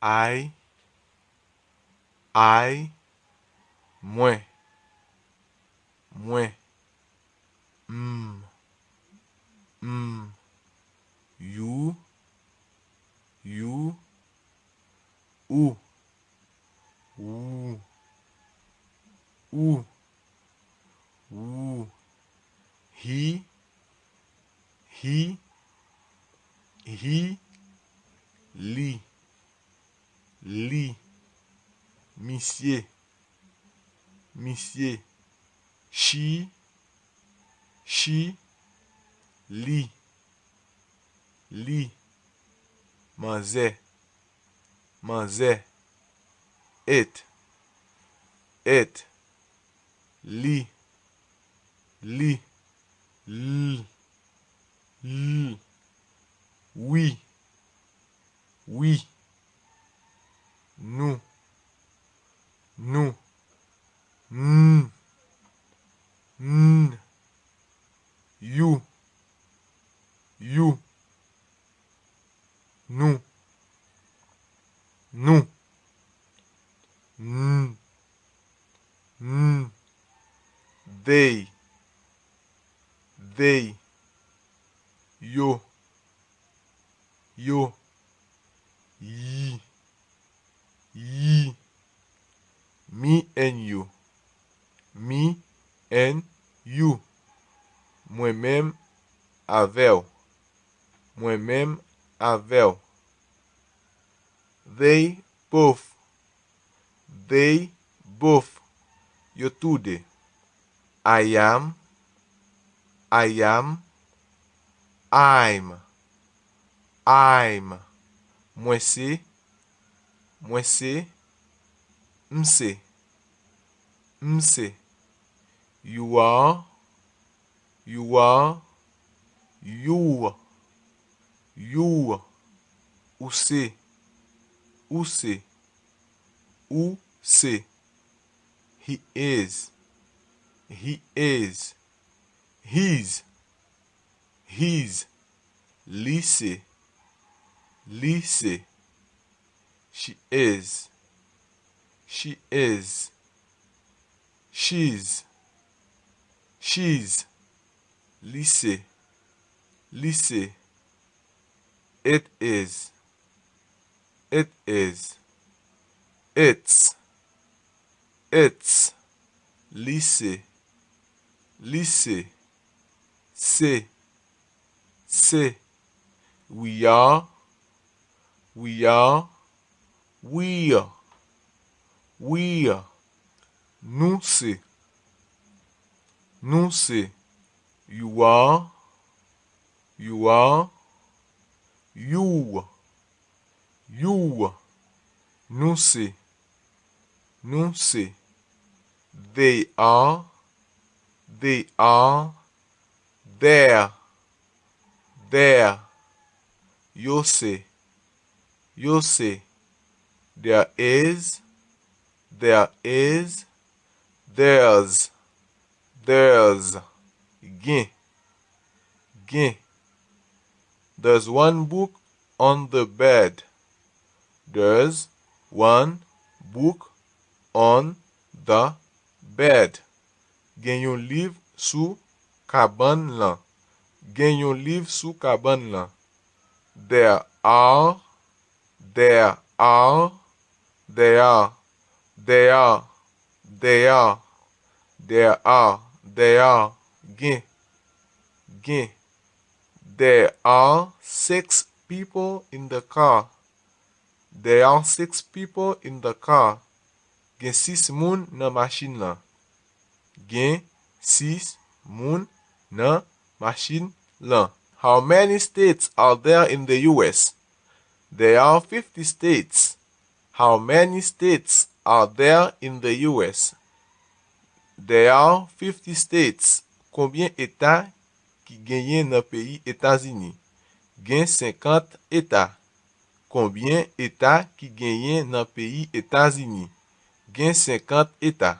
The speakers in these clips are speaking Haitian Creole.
I, I, moins, moins, mm, mm, you, ou, ou, ou, ou, he, li, li, monsieur, monsieur, she, li, manzé, manzé, it, li, l, oui, nous, n, you, nous, n, they, yo, ye, me and you, moi-même avec, they both, yo tudo, I am, I'm, moi c'est, m'se, you are, you, ou c'est, he is, his, lycée, she is, she's, lycée, it is, it's, lycée, c'est, we are, we're, nous c'est, you are, you, nous c'est, they are, there, yo c'est, there is, there's, gain, there's one book on the bed, there's one book on the bed, gen yon livre sous cabane lan, there are, gen, there are 6 people in the car, gen 6 moun nan machine lan, how many states are there in the US? There are 50 states. How many states are there in the US? There are 50 states. Combien états qui genyen nan pays États-Unis? Gen 50 états. Combien états qui genyen nan pays États-Unis? Gen 50 états.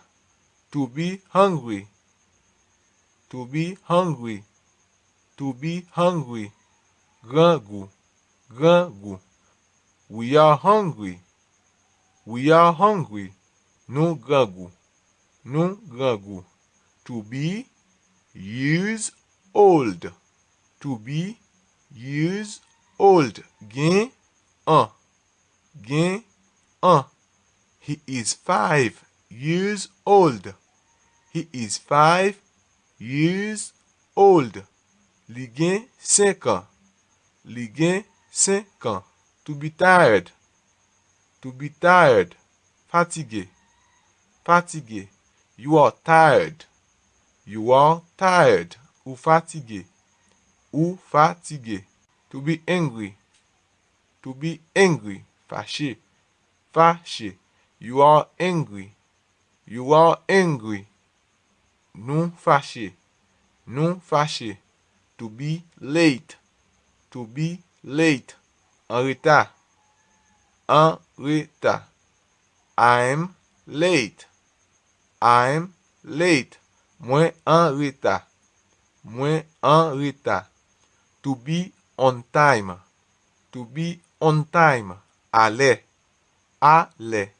To be hungry. Grand goût. We are hungry. We are hungry. Nou gran goût. Nou gran goût. To be years old. To be years old. Gen an. Gen an. He is 5 years old. He is 5 years old. Li gen 5 ans. Li gen 5 ans. To be tired. To be tired. Fatigué. Fatigué. You are tired. You are tired. Ou fatigué. Ou fatigué. To be angry. To be angry. Fâché. Fâché. You are angry. You are angry. Nou fâché. Nou fâché. To be late. To be late. En retard. En retard. I'm late. I'm late. Mwen en retard. Mwen en retard. To be on time. To be on time. Ale. Ale.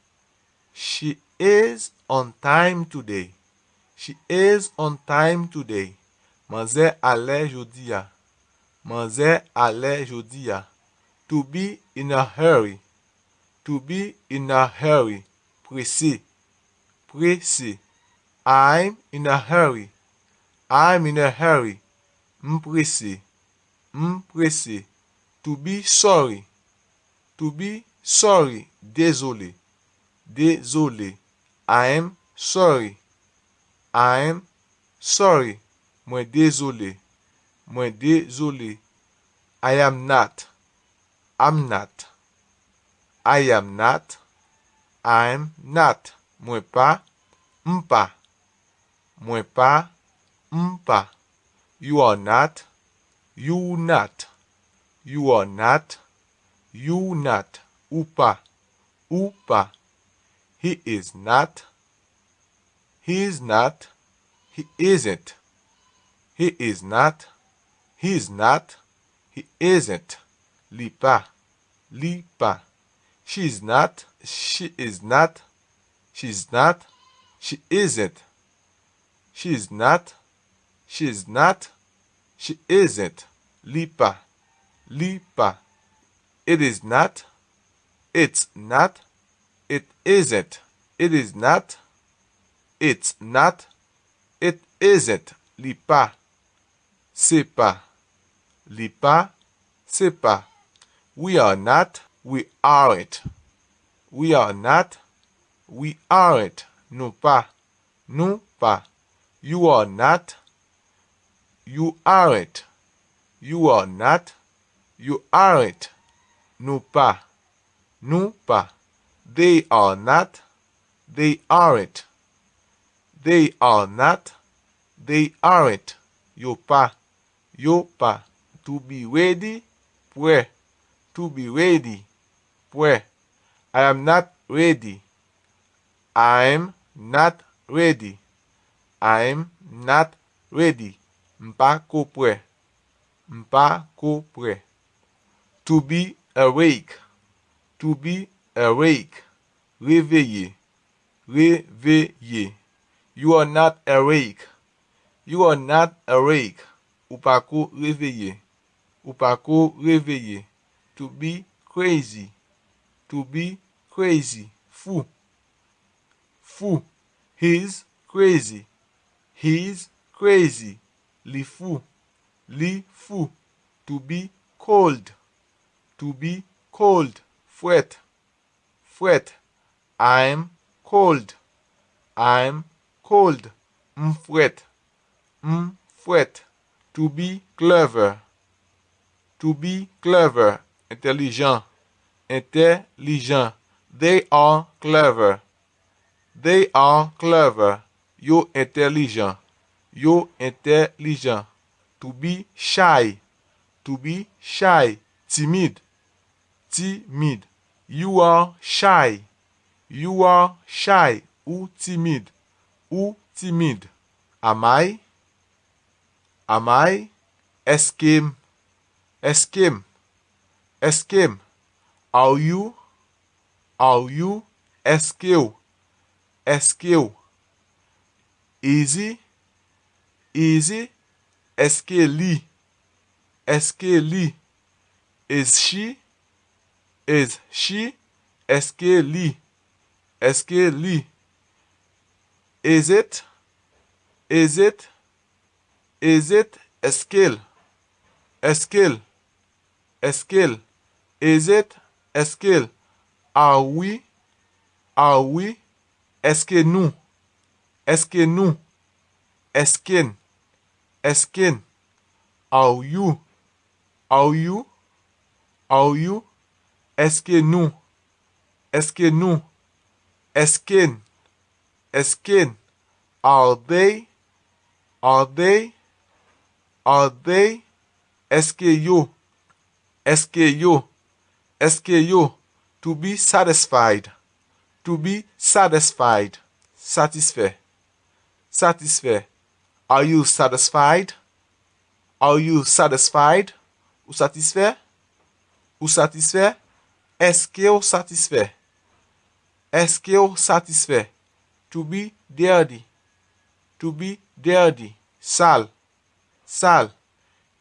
She is on time today. She is on time today. Manze ale jodi ya. Manze ale jodi ya. To be in a hurry. To be in a hurry. Pressé. Pressé. I'm in a hurry. I'm in a hurry. M'pressé. M'pressé. To be sorry. To be sorry. Désolé. Désolé. I'm sorry. I'm sorry. Mwen désolé. Mwen désolé. I am not. I'm not. I am not. I'm not. Mwen pa. M'pa. Mwen pa. M'pa. You are not. You not. You are not. You not. Ou pa. Ou pa. He is not. He is not. He isn't. He is not. He is not. He isn't. Li pa. Li pa. She is not. She is not. She is not. She isn't. She is not. She is not. She isn't. Li pa. Li pa. It is not. It's not. It isn't. It is not. It's not. It isn't. Li pa. C'est pas. Li pa. C'est pas. We are not. We aren't. We are not. We aren't. Nou pa. Nou pa. You are not. You aren't. You are not. You aren't. Nou pa. Nou pa. They are not. They aren't. They are not. They aren't. Yo pa. Yo pa. To be ready. Prêt. To be ready. Prêt. I am not ready. I'm not ready. I'm not ready. M'pa ko prêt. M'pa ko prêt. To be awake. To be awake. Réveillé. Réveillé. You are not awake. You are not awake. Ou pa ko réveillé. Ou pa ko réveillé. To be crazy. To be crazy. Fou. Fou. He's crazy. He's crazy. Li fou. Li fou. To be cold. To be cold. Fret. Fret. I'm cold. I'm cold. M'fret. M'fret. To be clever. To be clever. Intelligent. Intelligent. They are clever. They are clever. Yo intelligent. Yo intelligent. To be shy. To be shy. Timide. Timide. You are shy. You are shy. Ou timide. Ou timide. Am I? Am I? Eskim. Eskim. Eskim. Are you? Are you? Est-ce que easy, easy, est-ce que li, is she, est-ce que li, is it, est-ce qu'elle, is it, est-ce qu'elle, are we, est-ce que nous, est-ce qu'en, are you, est-ce que nous, est-ce qu'en, are they, est-ce que yo, to be satisfied, satisfait, are you satisfied, ou satisfait, est-ce que vous satisfait, to be dirty, sale,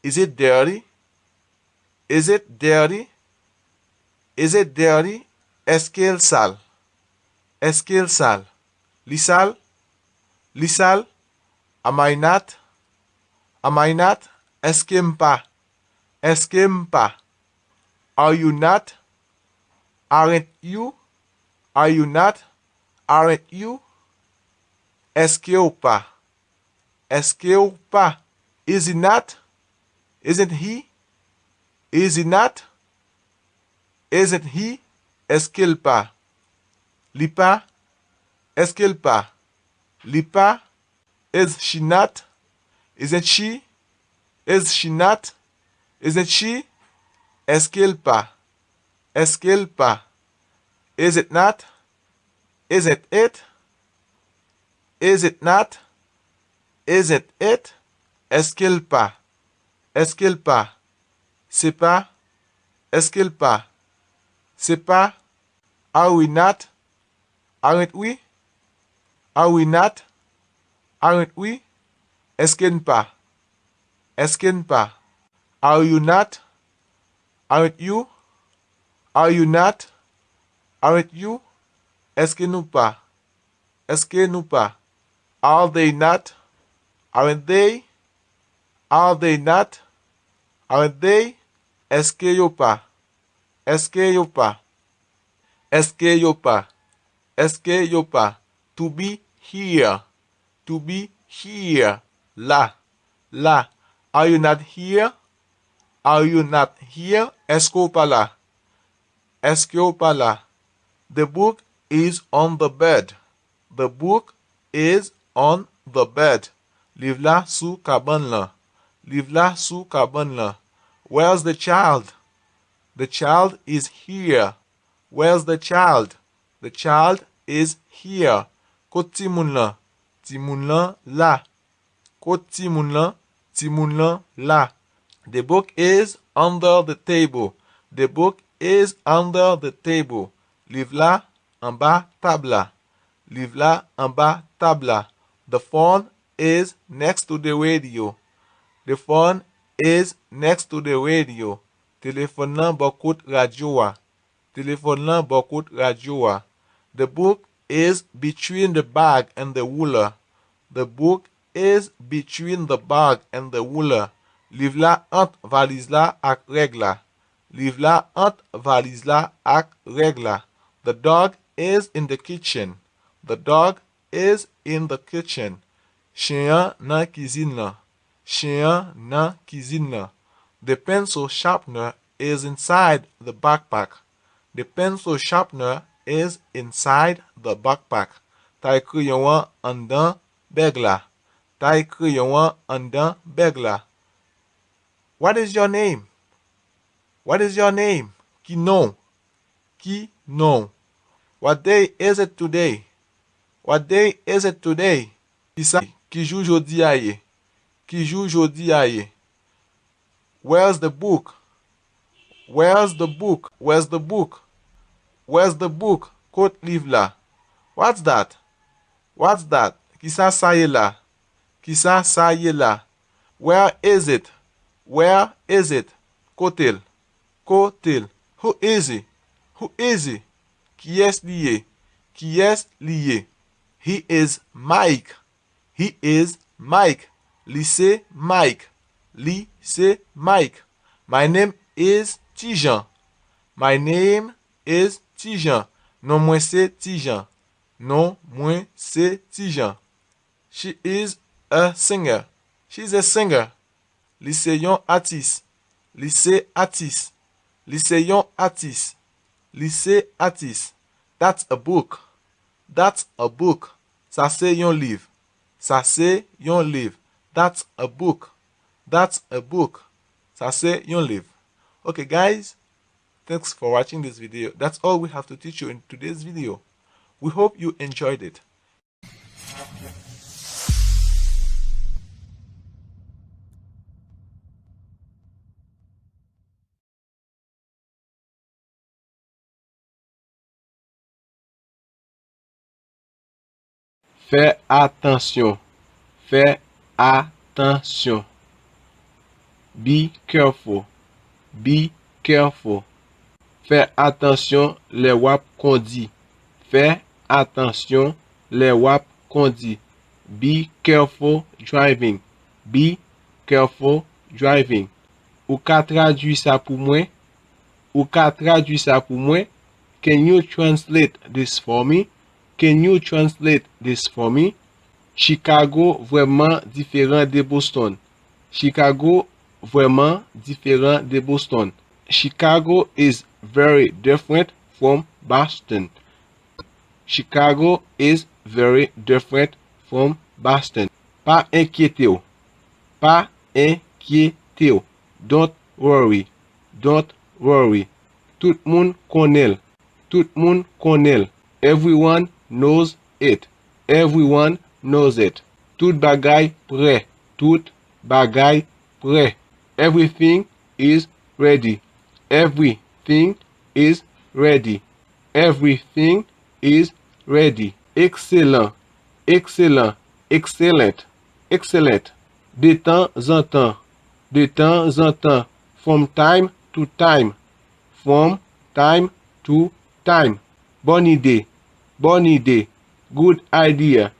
is it dirty, est-ce qu'elle sale, li sale, am I not, est-ce que m'pas, are you not, aren't you, est-ce que ou pas, is he not, isn't he, est-ce qu'il pas, li pas, est-ce qu'il pas, is she not, isn't she, est-ce qu'il pas, is it not, isn't it, est-ce qu'il pas, c'est pas, est-ce qu'il pas, are we not, aren't we, est-ce qu'il pas, are you not, aren't you, est-ce que nous pas, are they not, aren't they, est-ce que yo pas, to be here, là, are you not here, est-ce que pas là, the book is on the bed, livre là sous cabane là, where's the child, is here, where's the child, is here, kote ti moun lan, là, kote ti moun lan là, the book is under the table, livre là en bas table là, the phone is next to the radio, téléphone là beaucoup radio, the book is between the bag and the ruler, livre là entre valise là ak règle, the dog is in the kitchen, chien nan cuisine là, the pencil sharpener is inside the backpack, ta crayon an dan bag là, what is your name, ki nom, what day is it today, ki jou jodi a ye, where's the book, Kote liv la. What's that? What's that? Ki sa ye la? Ki sa ye la? Where is it? Where is it? Kotel. Kotel. Who is he? Who is he? Qui est lié? Qui est lié? He is Mike. He is Mike. Lycée Mike. Lycée Mike. My name is Tijan. My name is Tijan. Non mwen se Tijan. Non mwen se Tijan. She is a singer. She's a singer. Lycée yon artiste. Lycée artiste. Lycée yon artiste. Lycée artiste. That's a book. That's a book. Ça c'est yon livre. Ça c'est yon livre. That's a book. That's a book. Ça c'est yon livre. Okay guys, thanks for watching this video. That's all we have to teach you in today's video. We hope you enjoyed it. Fais attention. Fais attention. Be careful. Be careful. Fais attention les wap kondi. Fais attention les wap kondi. Be careful driving. Be careful driving. Ou ka traduit ça pour moi? Ou ka traduit ça pour moi? Can you translate this for me? Can you translate this for me? Chicago vraiment différent de Boston. Chicago vraiment différent de Boston. Chicago is very different from Boston. Chicago is very different from Boston. Pas inquiété ou. Pas inquiété ou. Don't worry. Don't worry. Tout moun konel. Tout moun konel. Everyone knows it. Everyone knows it. Tout bagay prêt. Tout bagay prêt. Everything is ready. Everything is ready. Everything is ready. Excellent. Excellent. Excellent. Excellent. De temps en temps. De temps en temps. From time to time. From time to time. Bonne idée. Bonne idée. Good idea.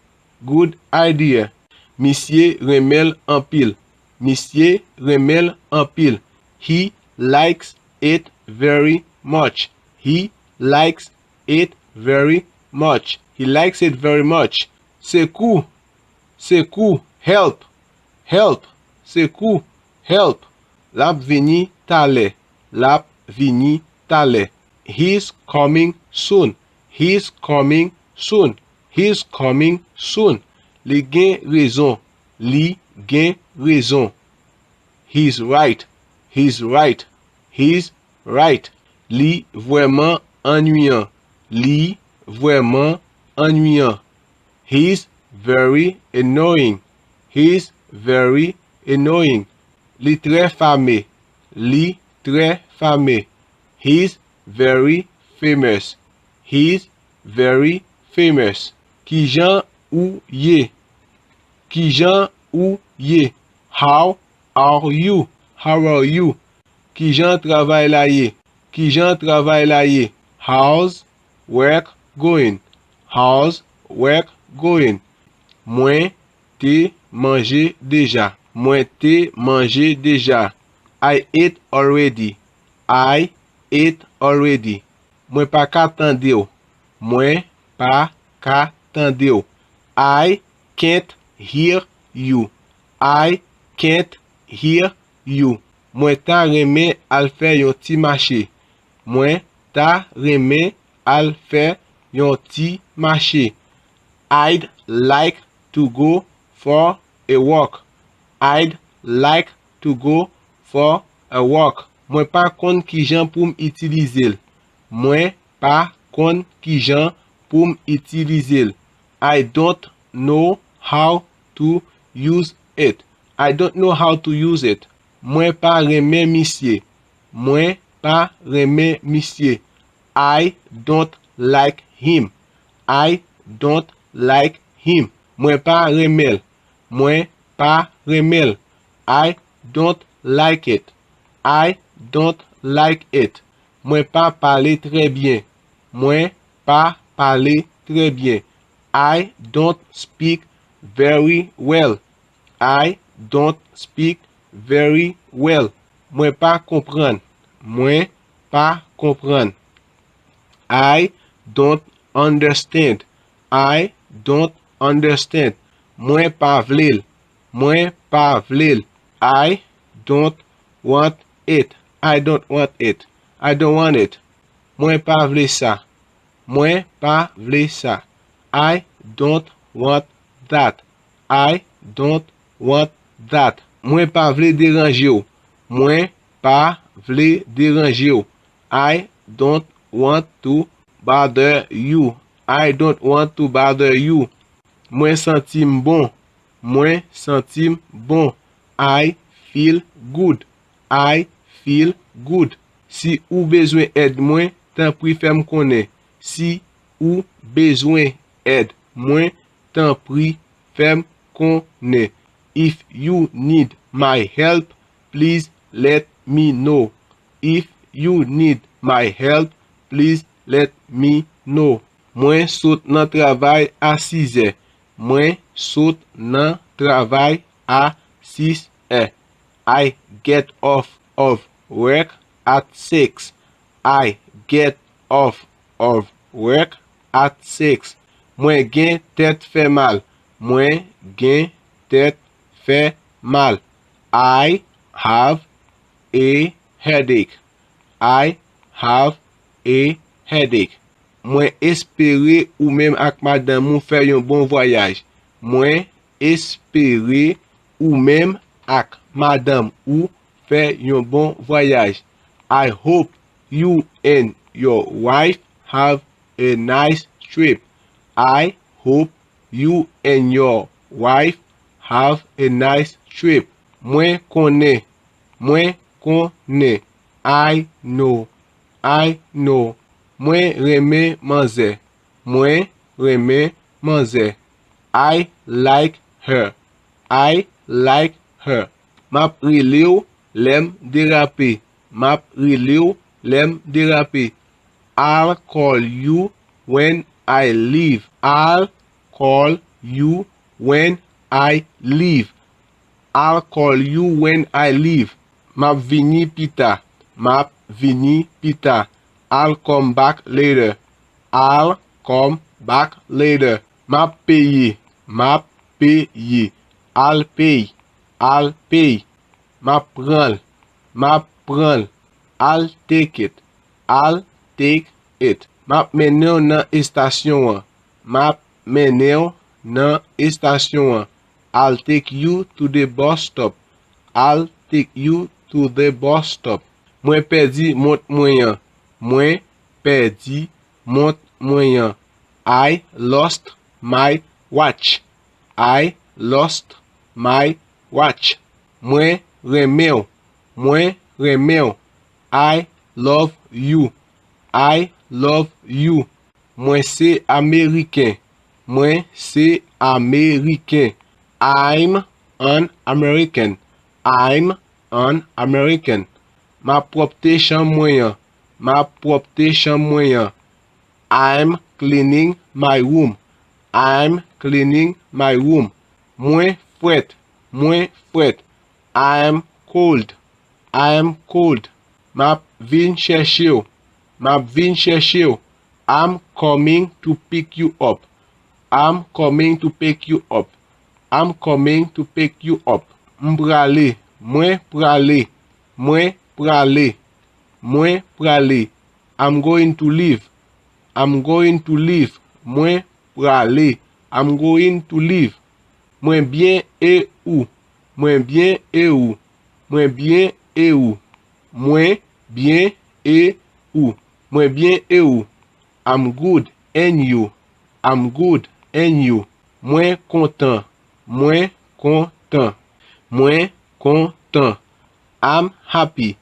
Good idea. Monsieur remel en pile. Monsieur remel en pile. He likes it very much. He likes it very much. He likes it very much. Secours. Secours. Help. Help. Secours. Help. Lap vini tale. Lap vini tale. He's coming soon. He's coming soon. He's coming soon. Li gen raison. Li gen raison. He's right. He's right. He's right. Li vraiment ennuyant. Li vraiment ennuyant. He's very annoying. He's very annoying. Li très fameux. Li très fameux. He's very famous. He's very famous. Ki jan ou ye? Ki jan ou ye? How are you? How are you? Ki jan travay la ye? Ki jan travay la ye? How's work going? How's work going? Mwen te manje deja. Mwen te manje deja. I ate already. I ate already. Mwen pa ka tande ou. Mwen pa ka tande ou. I can't hear you. I can't hear you. Mwen ta reme al fè yon ti mache. Mwen ta reme al fè yon ti mache. I'd like to go for a walk. I'd like to go for a walk. Mwen pa kon ki jan pou m itilize l. Mwen pa kon ki jan pou m itilize l. I don't know how to use it. I don't know how to use it. Mwen pa reme misye. Mwen pa reme misye. I don't like him. I don't like him. Mwen pa remel. Mwen pa remel. I don't like it. I don't like it. Mwen pa pale très bien. Mwen pa pale très bien. I don't speak very well. I don't speak very well. Mwen pa kompran. Mwen pa kompran. I don't understand. I don't understand. Mwen pa vlel. Mwen pa vlel. I don't want it. I don't want it. I don't want it. Mwen pa vle sa. Mwen pa vle sa. I don't want that. I don't want that. Mwen pa vle deranje ou. Mwen pa vle deranje ou. I don't want to bother you. I don't want to bother you. Mwen sentim bon. Mwen sentim bon. I feel good. I feel good. Si ou bezwen aide mwen, tan pri fèm konen. Si ou bezwen aide mwen, tan pri fèm konen. If you need my help, please let me know. If you need my help, please let me know. Mwen sot nan travay a 6 e. Mwen sot nan travay a 6 e. I get off of work at 6. I get off of work at 6. Mwen gen tèt fè mal. Mwen gen tèt fè mal. I have a headache. I have a headache. Mwen espere ou même ak madame mou fè yon bon voyage. Mwen espere ou même ak madame ou fè yon bon voyage. I hope you and your wife have a nice trip. I hope you and your wife have a nice trip. Mwen konen. Mwen konen. I know. I know. Mwen reme manze. Mwen reme manze. I like her. I like her. Map rile ou lem derape. Map rile ou lem derape. I'll call you when I leave. I'll call you when I leave. I'll call you when I leave. Map vini pita. Map vini pita. I'll come back later. I'll come back later. Map paye. Map paye. I'll pay. I'll pay. Map pran. Map pran. I'll take it. I'll take it. Map menew nan estasyon an. Map menew nan estasyon an. I'll take you to the bus stop. I'll take you to the bus stop. Mwen perdi mont mwen. Mwen perdi mont mwen. I lost my watch. I lost my watch. Mwen remew. Mwen remew. I love you. I love you. Mwen se Ameriken. Mwen se Ameriken. I'm an American. I'm an American. Ma propte chan mwen. Ma propte chan mwen. I'm cleaning my room. I'm cleaning my room. Mwen fret. Mwen fret. I'm cold. I'm cold. Map vin chèche ou. Map vin chèche ou. I'm coming to pick you up. I'm coming to pick you up. I'm coming to pick you up. Mbrale. Mwen prale. Mwen prale. Mwen prale. I'm going to leave. I'm going to leave. Mwen prale. I'm going to leave. Mwen bien e ou. Mwen bien e ou. Mwen bien e ou. Mwen bien e ou. Mwen bien e ou. I'm good and you. I'm good and you. Mwen kontan. Mwen kontan. Mwen kontan. I'm happy.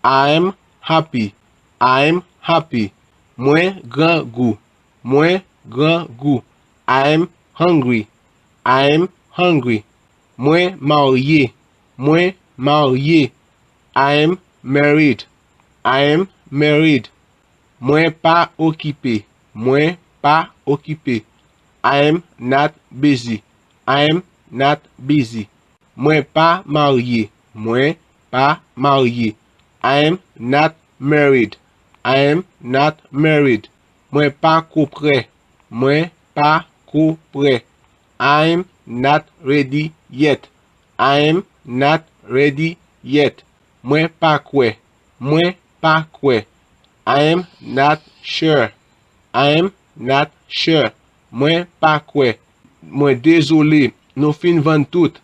I'm happy. I'm happy. Mwen gran goût. Mwen gran goût. I'm hungry. I'm hungry. Mwen marié. Mwen marié. I'm married. I'm married. Mwen pas occupé. Mwen pas occupé. I'm not busy. I'm not busy. Mwen pas marié. Mwen pas marié. I'm not married. I'm not married. Mwen pas prêt. Mwen pas prêt. I'm not ready yet. I'm not ready yet. Mwen pas kwe. Mwen pas kwe. I'm not sure. I'm not sure. Mwen pas kwe. Mwen désolé. Nou fin van tout.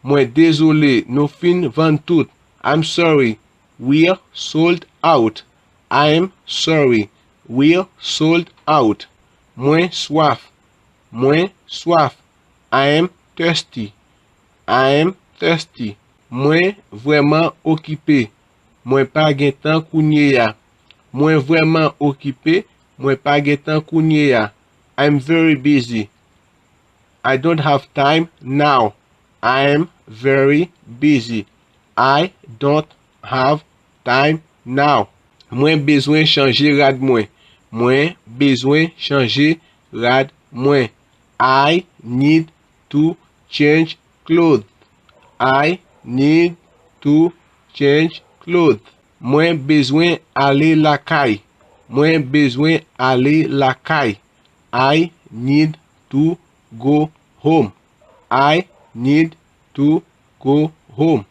Mwen désolé. Nou fin van tout. I'm sorry. We're sold out. I'm sorry. We're sold out. Mwen soif. Mwen soif. I'm thirsty. I'm thirsty. Mwen vraiment occupé. Mwen pa gen tan kounye ya. Mwen vraiment occupé. Mwen pa gen tan kounye ya. I'm very busy. I don't have time now. I'm very busy. I don't have time now. Mwen bezwen chanje rad mwen. Mwen bezwen chanje rad mwen. I need to change clothes. I need to change clothes. Mwen bezwen ale lakay. Mwen bezwen ale lakay. I need to go home. I need to go home.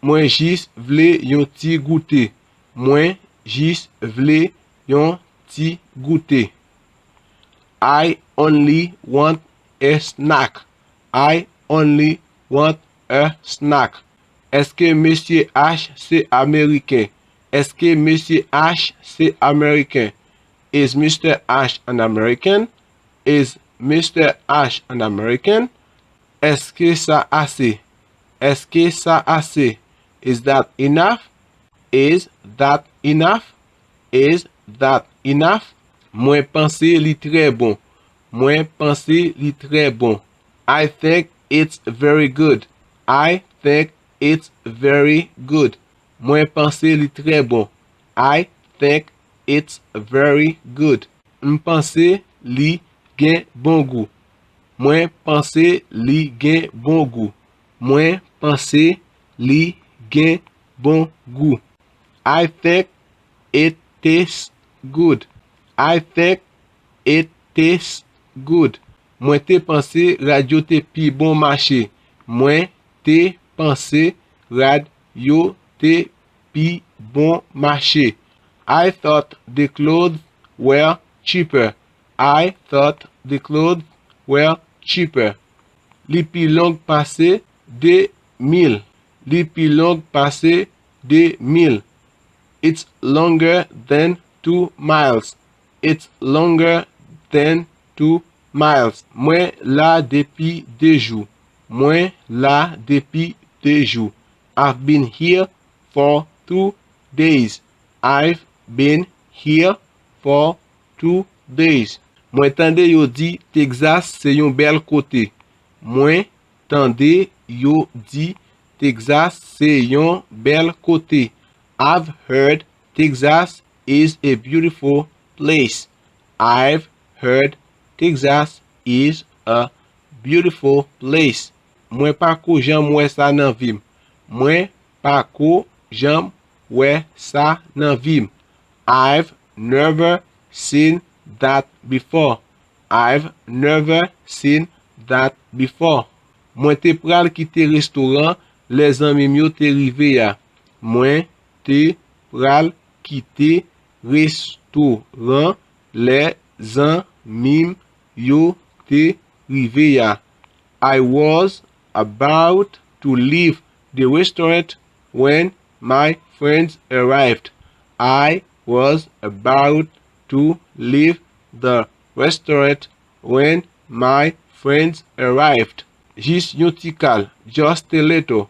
Mwen jis vle yon ti goûter. Mwen jis vle yon ti goûter. I only want a snack. I only want a snack. Est-ce que Monsieur H c'est américain? Est-ce que Monsieur H c'est américain? Is Mr. H an American? Is Mr. H an American? Est-ce que ça assez? Est-ce que ça assez? Is that enough? Is that enough? Is that enough? Mwen pense li très bon. Mwen pense li très bon. I think it's very good. I think it's very good. Mwen pense li très bon. I think it's very good. M'pense li gen bon goût. Mwen pense li gen bon goût. Mwen pense li gen bon goût. I think it tastes good. I think it tastes good. Mwen te pense radio te pi bon marché. Mwen te pense radio te pi bon marché. I thought the clothes were cheaper. I thought the clothes were cheaper. Li pi long passe de 1000. Li pi long passe de 1000. It's longer than 2 miles. It's longer than 2 miles. Mwen la depi 2 jours. Mwen la depi 2 jours. I've been here for 2 days. I've been here for 2 days. Mwen tande yo di Texas se yon bel kote. Mwen tande yo di Texas se yon bel kote. I've heard Texas is a beautiful place. I've heard Texas is a beautiful place. Mwen pa ko jam wè sa nan vim. Mwen pa ko jam wè sa nan vim. I've never seen that before. I've never seen that before. Mwen te pral kite restaurant les zanmim yo te rive ya. Mwen te pral kite restaurant les zanmim yo te rive ya. I was about to leave the restaurant when my friends arrived. I was about to leave the restaurant when my friends arrived. Jis yon ti kal, just a little.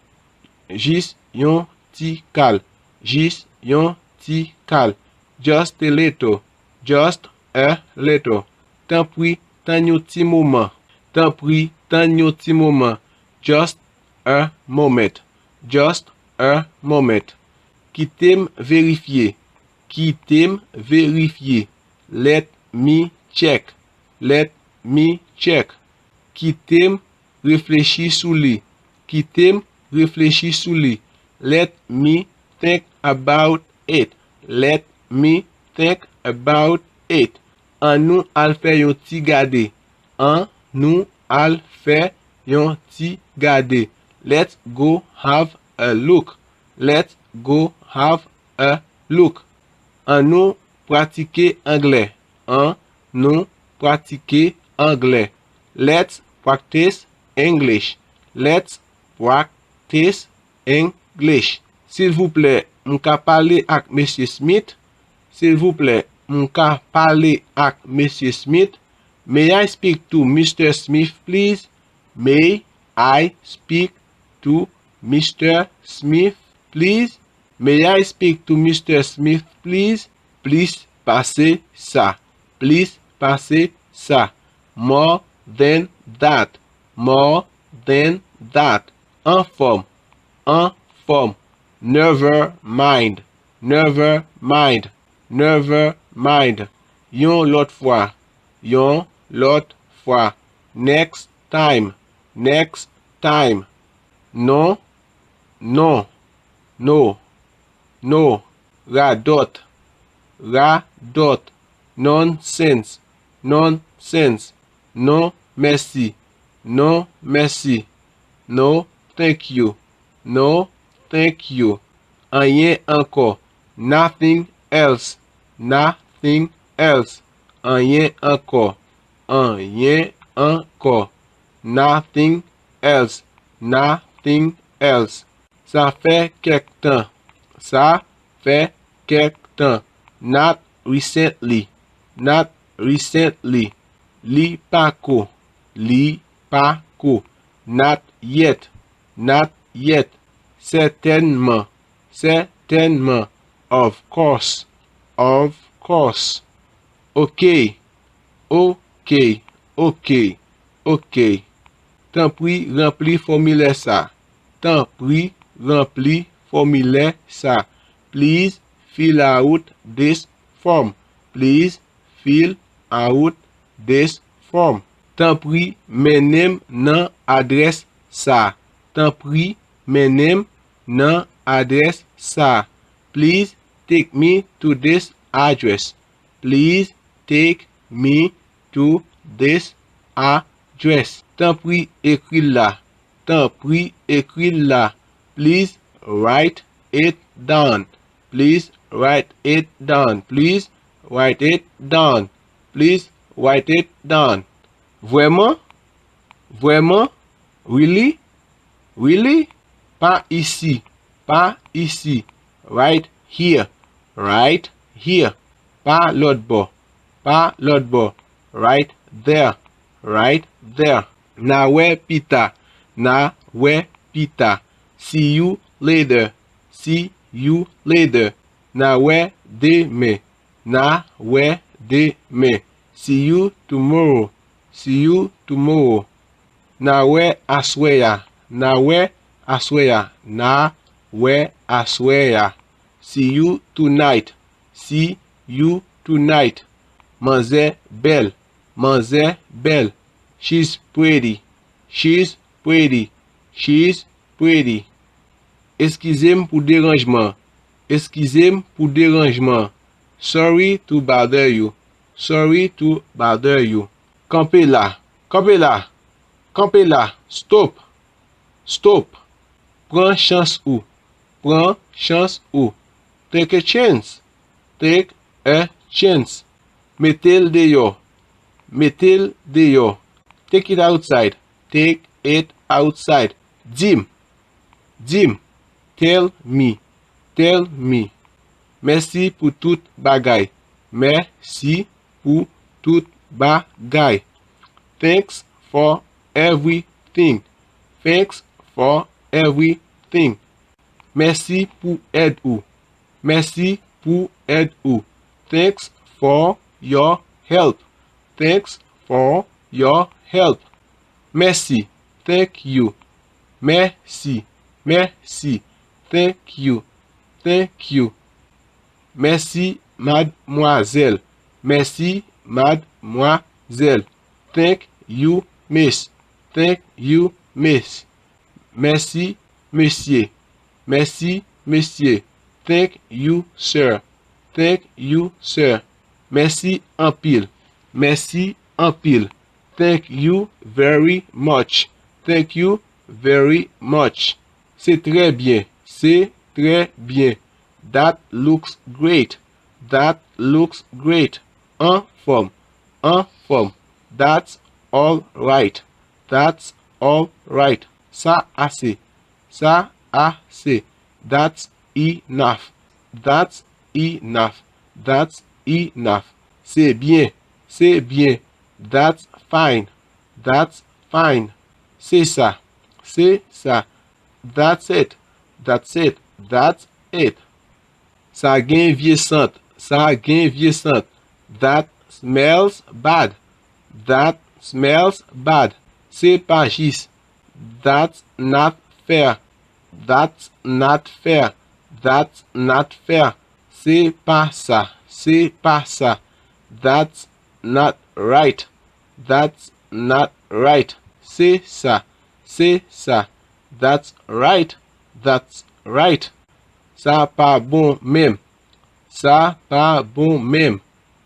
Jis yon ti kal, jis yon ti kal, just a little. Just a little. T'en prie, tan yon ti moment. T'en prie, tan yon ti moment. Just a moment. Just a moment. Kitem vérifier. Kitem vérifier. Let me check. Let me check. Kitem réfléchir sous li. Kitem réfléchir sous li. Let me think about it. Let me think about it. An nou al fè yon ti gade. An nou al fè yon ti gade. Let's go have a look. Let's go have a look. An nou pratike anglè. An nou pratike anglè. Let's practice English. Let's practice English. S'il vous plaît, m'ka pale ak Monsieur Smith. S'il vous plaît, m'ka pale ak Monsieur Smith. May I speak to Mr. Smith, please? May I speak to Mr. Smith, please? May I speak to Mr. Smith, please? Please passe ça. Please passe ça. More than that. More than that. En forme. En forme. Never mind. Never mind. Never mind. Yon lot fois. Yon lot fois. Next time. Next time. Non. Non. No. No. Radot. Radot. Nonsense. Nonsense. No merci. No merci. No thank you. No thank you. Rien encore. Nothing else. Nothing else. Rien encore. Rien encore. Nothing else. Nothing else. Ça fait quelque temps. Ça fait quelque temps. Not recently. Not recently. Li pa ko. Li pa ko. Not yet. Not yet. Certainement. Certainement. Of course. Of course. Okay. Okay. Okay. Okay. T'en prie, rempli formulaire ça. T'en prie, rempli formulaire ça. Please fill out this form. Please fill out this form. T'en prie, menem nan adresse ça. T'en prie, menem nan adresse ça. Please take me to this address. Please take me to this address. T'en prie, écris là. T'en prie, écris là. Please write it down. Please write it down. Please write it down. Please write it down. Vraiment? Vraiment? Really? Really? Pas ici. Pas ici. Right here. Right here. Pas l'autre bord. Pas l'autre bord. Right there. Right there. Na we pita. Na we pita. See you later. See you later. Na we demain. Na we demain. See you tomorrow. See you tomorrow. Na we asweya. Na we asweya. Na we asweya. See you tonight. See you tonight. Manze belle. Manze belle. She's pretty. She's pretty. She's pretty. Excusez-moi pour dérangement. Excusez-moi pour dérangement. Sorry to bother you. Sorry to bother you. Campez là. Campez là. Campez là. Stop. Stop. Prends chance ou. Prends chance ou. Take a chance. Take a chance. Mettez-le dehors. Mettez-le dehors. Take it outside. Take it outside. Dim. Dim. Tell me. Tell me. Merci pour tout bagay. Merci pour tout bagay. Thanks for everything. Thanks for everything. Merci pour aide ou. Merci pour aide ou. Thanks for your help. Thanks for your help. Merci. Thank you. Merci. Merci. Thank you. Thank you. Merci, mademoiselle. Merci, mademoiselle. Thank you, miss. Thank you, miss. Merci, monsieur. Merci, monsieur. Thank you, sir. Thank you, sir. Merci en pile. Merci en pile. Thank you very much. Thank you very much. C'est très bien. C'est très bien. That looks great. That looks great. En forme. En forme. That's all right. That's all right. Ça assez. Ça assez. That's enough. That's enough. That's enough. C'est bien. C'est bien. That's fine. That's fine. C'est ça. C'est ça. That's it. That's it. That's it. Ça gen viesante. Ça gen viesante. That smells bad. That smells bad. C'est pas juste. That's not fair. That's not fair. That's not fair. C'est pas ça. C'est pas ça. That's not right. That's not right. C'est ça. C'est ça. That's right. That's right. Ça pas bon même. Ça pas bon même.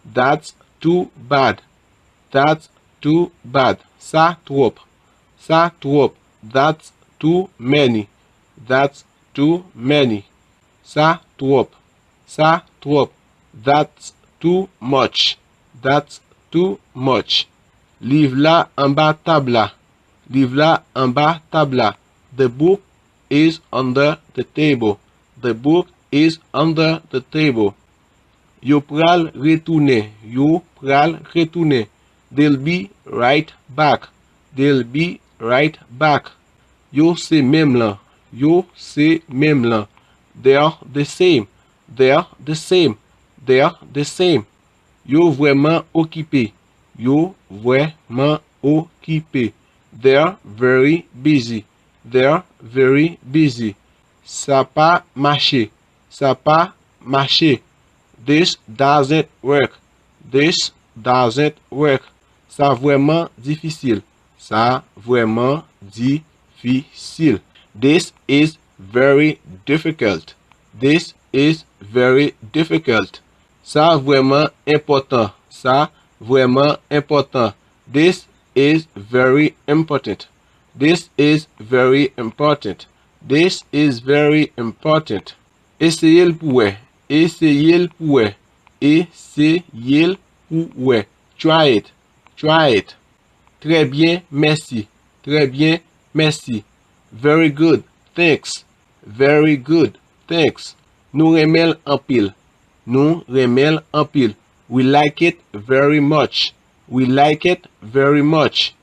That's too bad. That's too bad. Ça trop. Ça trop. That's too many. That's too many. Ça trop. Ça trop. That's too much. That's too much. Livre là en bas tabla. Livre là en bas tabla. The book is under the table. The book is under the table. Yo pral retourner. Yo pral retourner. They'll be right back. They'll be right back. Yo c'est même là. Yo c'est même là. They're the same. They're the same. They're the same. Yo vraiment occupé. Yo vraiment occupé. They're very busy. They're very busy. Ça pas marché. Ça pas marché. This doesn't work. This doesn't work. Ça vraiment difficile. Ça vraiment difficile. This is very difficult. This is very difficult. Ça vraiment important. Ça vraiment important. This is very important. This is very important. This is very important. Essayez le pouet. Essayez le pouet. Essayez le pouet. Try it. Try it. Très bien, merci. Très bien, merci. Very good, thanks. Very good, thanks. Nous remel en pile. Nous remel en pile. We like it very much. We like it very much.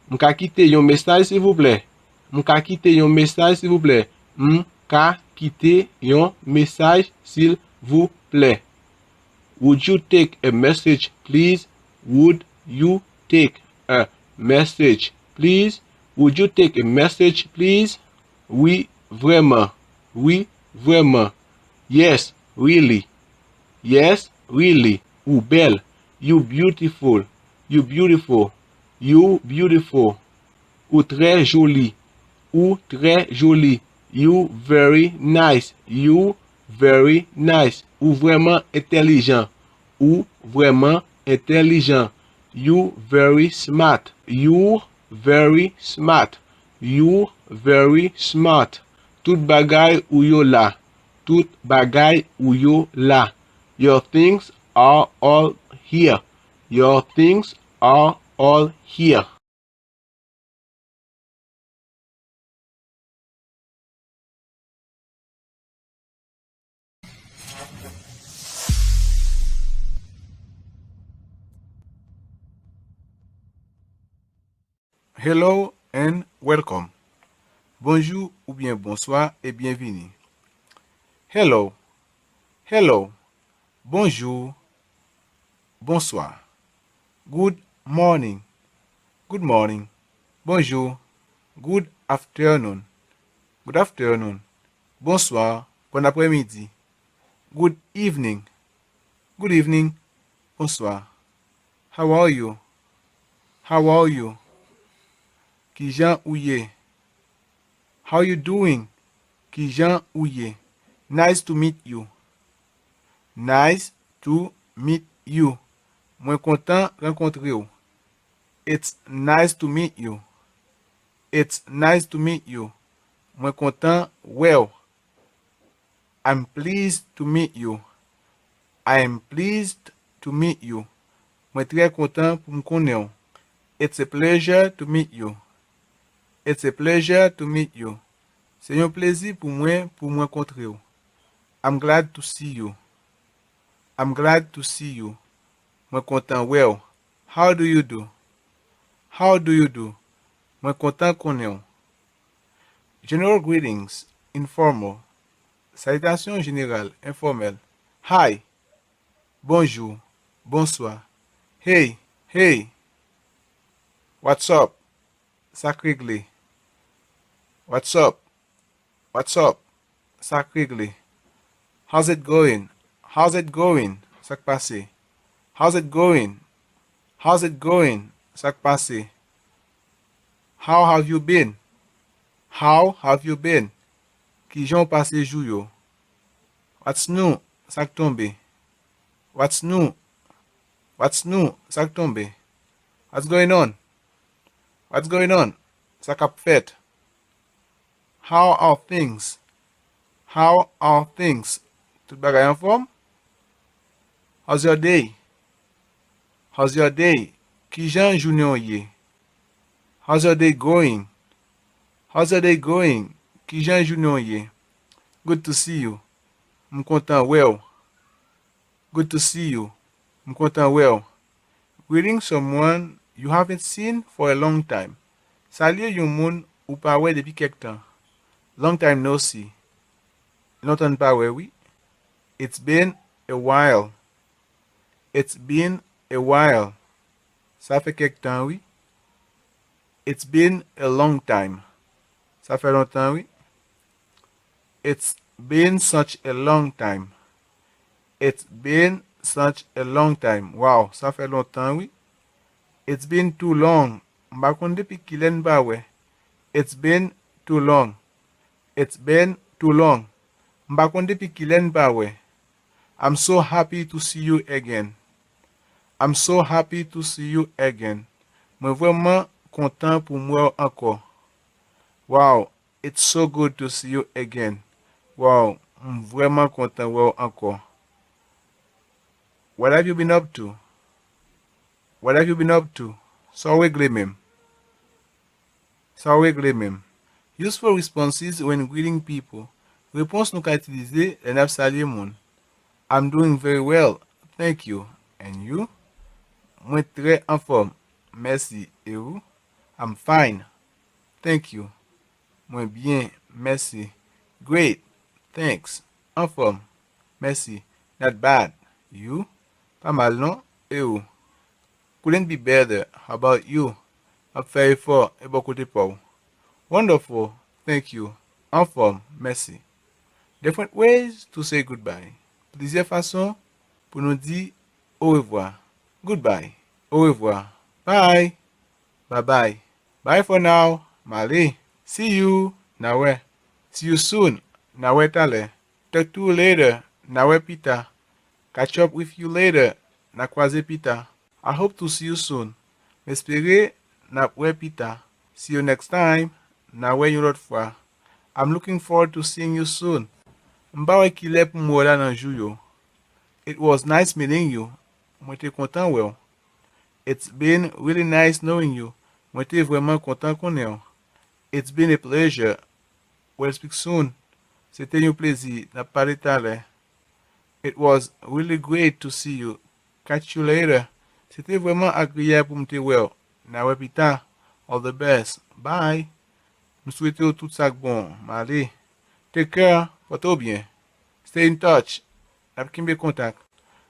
M'ka kite yon message s'il vous plaît. M'ka kite yon message s'il vous plaît. M'ka kite yon message s'il vous plaît. Would you take a message, please? Would you take a message, please? Would you take a message, please? Oui, vraiment. Oui, vraiment. Yes, really. Yes, really. Ou belle. You beautiful. You beautiful. You beautiful. Ou très joli. Ou très joli. You very nice. You very nice. Ou vraiment intelligent. Ou vraiment intelligent. You very smart. You very smart. You very smart. Tout bagay ou yo la. Tout bagay ou yo la. Your things are all here. Your things are all here. Hello and welcome. Bonjour ou bien bonsoir et bienvenue. Hello. Hello. Bonjour. bonsoir. Good morning. Good morning. Bonjour. Good afternoon. Good afternoon. Bonsoir. Bon après-midi. Good evening. Good evening. Bonsoir. How are you? How are you? Ki jan ou ye? How you doing? Ki jan ou ye? Nice to meet you. Nice to meet you. Mwen kontan renkontre ou. It's nice to meet you. It's nice to meet you. Mwen kontan well. I'm pleased to meet you. I am pleased to meet you. Mwen tre kontan pou m konnen ou. It's a pleasure to meet you. It's a pleasure to meet you. Se yon plezi pou mwen kontre ou. I'm glad to see you. I'm glad to see you. Mwen kontan well. How do you do? How do you do? Mwen kontan konnen ou. General greetings, informal. Salutation générale, informelle. Hi. Bonjour. Bonsoir. Hey. Hey. What's up? Sacréglé. What's up? What's up? Sacréglé. How's it going? How's it going? Sak passé. How's it going? How's it going? Sak passé. How have you been? How have you been? Ki jan passé jou yo? What's new? Sak tombe. What's new? What's new? Sak tombe. What's going on? What's going on? Sak ap fet. How are things? How are things? Tout bagay en forme? How's your day? How's your day? Ki jan jounen ye? How's your day going? How's your day going? Ki jan jounen ye? Good to see you. M kontan well. Good to see you. M kontan well. Greeting someone you haven't seen for a long time. Salye yon moun ou pa we depi kek tan. Long time no see. Lontan pa we, oui. It's been a while. It's been a while. Ça fait kek tan, oui. It's been a long time. Ça fait longtemps, oui. It's been such a long time. It's been such a long time. Wow, ça fait longtemps, oui. It's been too long. Mba kon depi ki len ba we. It's been too long. It's been too long. Mba kon depi ki len ba we. I'm so happy to see you again. I'm so happy to see you again. Mwen vreman kontan pou mwen anko. Wow, it's so good to see you again. Wow, mwen vreman kontan mwen anko. What have you been up to? What have you been up to? Sawe gle mem. Sawe gle mem. Useful responses when greeting people. Réponse nou ka itilize le nap salye moun. I'm doing very well, thank you. And you? Mwen tre en forme. Merci. Et vous? I'm fine. Thank you. Mwen bien. Merci. Great. Thanks. En forme. Merci. Not bad. You? Pas mal, non? Et vous? Couldn't be better. How about you? Ap fè effort e bon kote pa ou. Wonderful. Thank you. En forme. Merci. Different ways to say goodbye. Plusieurs façons pour nous dire au revoir. Goodbye. Au revoir. Bye. Bye-bye. Bye for now. Mali. See you. Nawe. See you soon. Nawe tale. Talk to you later. Nawe pita. Catch up with you later. Na kwaze pita. I hope to see you soon. M'espere na we pita. See you next time. Nawe yon lot fwa. I'm looking forward to seeing you soon. Mba we ki le pou mwola nan jou yo. It was nice meeting you. Mwen te kontan we. It's been really nice knowing you. Mwen te vreman kontan konnen. It's been a pleasure. We'll speak soon. C'était yon plezi. Na pale tale. It was really great to see you. Catch you later. C'était vraiment agréable pour m'te well. Na we pita. All the best. Bye. M souwete ou tout sak bon. Mali. Take care. Poto bien. Stay in touch. Nap kimbe kontak.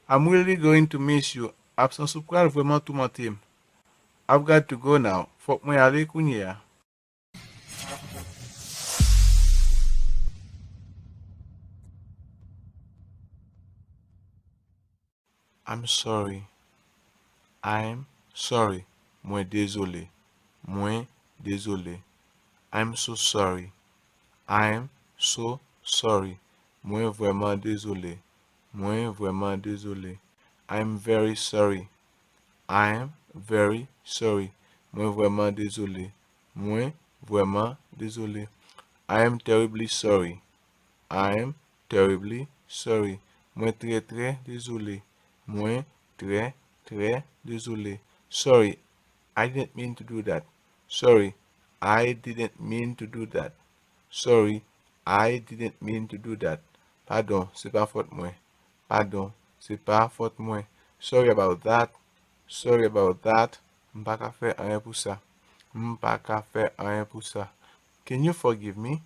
I'm really going to miss you. Absence ou pral vraiment tout mentir. I've got to go now. Faut que moi aller kounye. I'm sorry. I'm sorry. Moi désolé. Moi désolé. I'm so sorry. I'm so sorry. Moi vraiment désolé. Moi vraiment désolé. I'm very sorry. I'm very sorry. Moi vraiment désolé. Moi vraiment désolé. I am terribly sorry. I am terribly sorry. Moi très très désolé. Moi très très désolé. Sorry, I didn't mean to do that. Sorry, I didn't mean to do that. Sorry, I didn't mean to do that. Pardon, c'est pas faute moi. Pardon, c'est pas faute moi. Sorry about that. Sorry about that. M'pa ka fè rien pour ça. M'pa ka fè rien pour ça. Can you forgive me?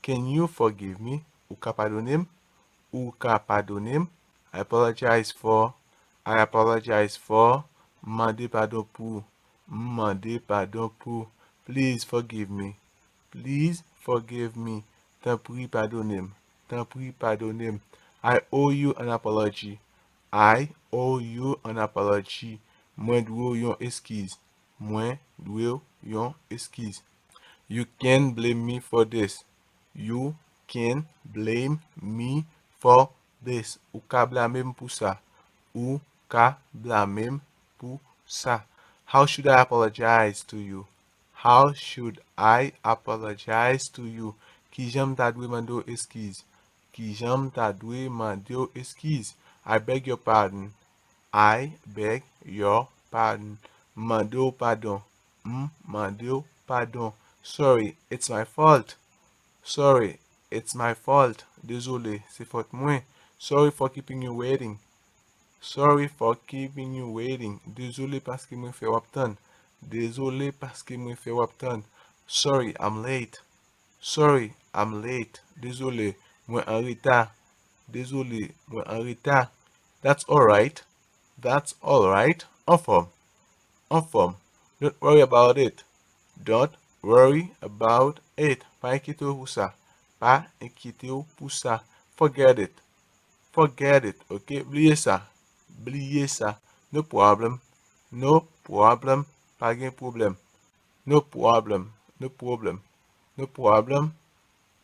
Can you forgive me? Ou ka pardonner? Ou ka pardonner? I apologize for. I apologize for. M'mande pardon pour. M'mande pardon pour. Please forgive me. Please forgive me. T'en prie pardonnez-moi. T'en prie pardonnez-moi. I owe you an apology. I owe you an apology. Moi dwe yon excuse. Moi dwe yon excuse. You can blame me for this. You can blame me for this. Ou ka blâmer pour ça. Ou ka blâmer pour ça. How should I apologize to you? How should I apologize to you? Ki jem ta dwe mando excuse. Ki jem ta dwe mando excuse. I beg your pardon. I beg your pardon. Mando pardon. Mando pardon. Sorry, it's my fault. Sorry, it's my fault. Désolé, c'est faute moi. Sorry for keeping you waiting. Sorry for keeping you waiting. Désolé parce que moi fait waptan. Désolé parce que moi fait waptan. Sorry, I'm late. Sorry, I'm late. Désolé, moi en retard. Désolé, moi en retard. That's alright. That's alright. En forme. En forme. Don't worry about it. Don't worry about it. Pas inquiétez pour ça. Pas inquiétez pour ça. Forget it. Forget it. Ok? Oubliez ça. Oubliez ça. No problem. No problem. Pas de problème. No problem. No problem. No problem.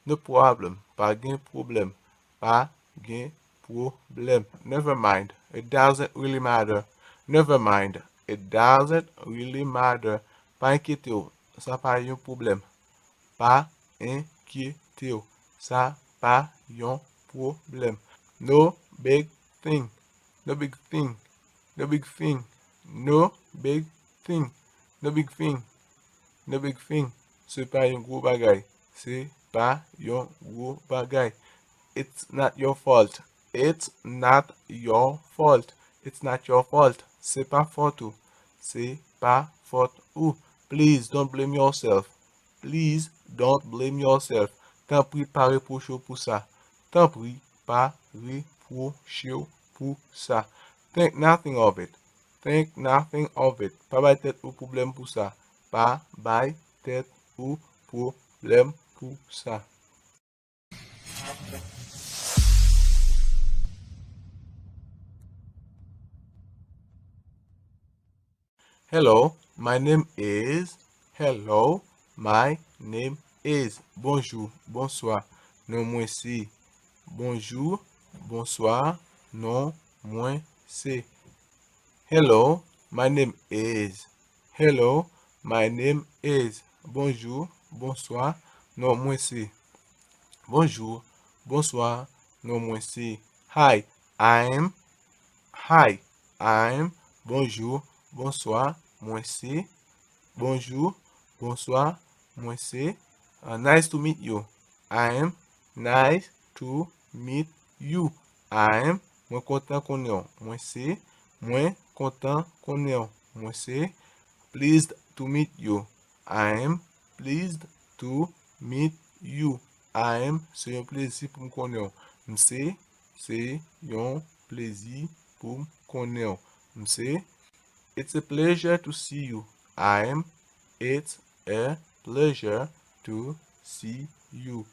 No problem. Pas de problème. Pas de problème. Never mind. It doesn't really matter. Never mind. It doesn't really matter. Pas inquiétez-vous. Ça pas un problème. Pas inquiétez-vous. Ça pas un problème. No big thing. No big thing. No big thing. No big thing. No big thing. No big thing. C'est pas un gros bagay. C'est pas un gros bagay. It's not your fault. It's not your fault. It's not your fault. C'est pas faute ou. C'est pas faute ou. Please don't blame yourself. Please don't blame yourself. T'en prie pas reprocher pour ça. T'en prie pas reprocher pour ça. Think nothing of it. Think nothing of it. Pas bay tête ou problème pour ça. Pas bay tête ou problème pour ça. Hello, my name is. Hello, my name is. Bonjour, bonsoir. Non, moi c'est. Bonjour, bonsoir. Non, moi c'est. Hello, my name is. Hello, my name is. Bonjour, bonsoir. Non, moi c'est. Bonjour, bonsoir. Non, moi c'est. Hi, I'm. Hi, I'm. Bonjour, bonsoir. Moi c'est. Bonjour, bonsoir. Moi c'est. Nice to meet you. I'm. Nice to meet you. I'm. Moi content qu'on est. Moi c'est. Moi content qu'on est. Moi c'est. Pleased to meet you. I'm pleased to meet you. I'm. C'est un plaisir pour me connaître. C'est un plaisir pour me connaître. M'se, it's a pleasure to see you. It's a pleasure to see you.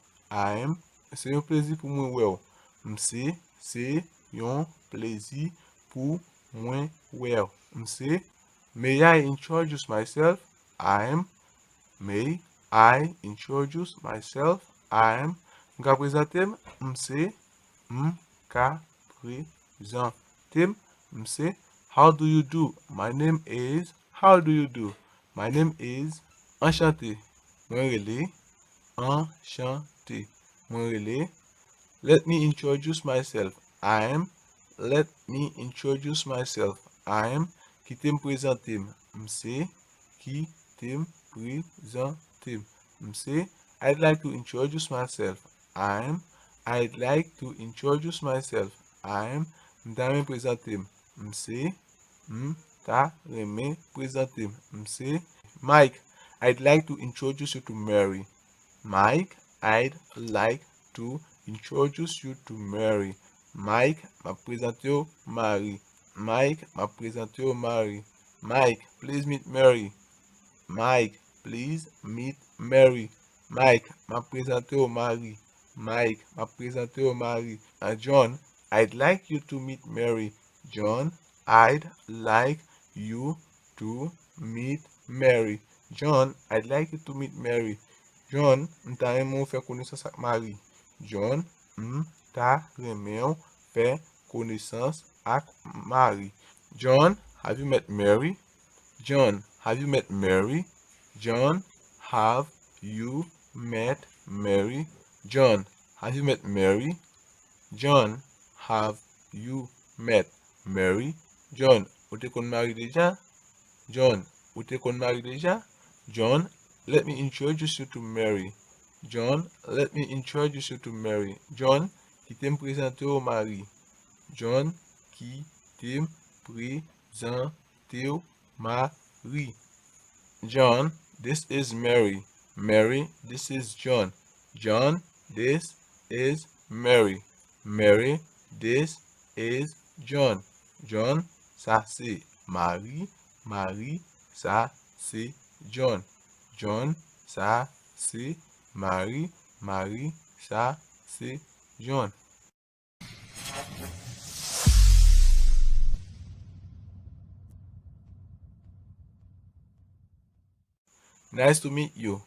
C'est un plaisir pour moi ouais. M'se, c'est un plaisir pour moi ouais. M'se, may I introduce myself? May I introduce myself? M'ka présentem? M'se, m'ka présentem? M'se, how do you do? My name is. How do you do? My name is. Enchanté. Mwen rele. Enchanté. Mwen rele. Let me introduce myself. Let me introduce myself. Ki te m prezentem. M'se. Ki te m prezentem. M'se. I'd like to introduce myself. I'd like to introduce myself. M'ta reme prezentem. M'se. M'ta reme prezentem. M'se. Mike, I'd like to introduce you to Mary. Mike, I'd like to introduce you to Mary. Mike, ma prezente yo Mary. Mike, ma prezente yo Mary. Mike, please meet Mary. Mike, please meet Mary. Mike, ma prezente yo Mary. Mike, ma prezente yo Mary. John, I'd like you to meet Mary. John, I'd like you to meet Mary. John, I'd like you to meet Mary. John, m'ta remè fè connaissance ak Mary. John, m'ta remè fè connaissance ak Mary. John, have you met Mary? John, have you met Mary? John, have you met Mary? John, have you met Mary? John, have you met Mary? John, ou te kon Mary deja? John, ou te kon Mary deja? John, let me introduce you to Mary. John, let me introduce you to Mary. John, ki te m prezente yo Mary. John, ki te m prezente yo Mary. John, this is Mary. Mary, this is John. John, this is Mary. Mary, this is John. John, ça c'est Marie. Marie, ça c'est John. John, ça c'est Marie. Marie, ça c'est John. Nice to meet you.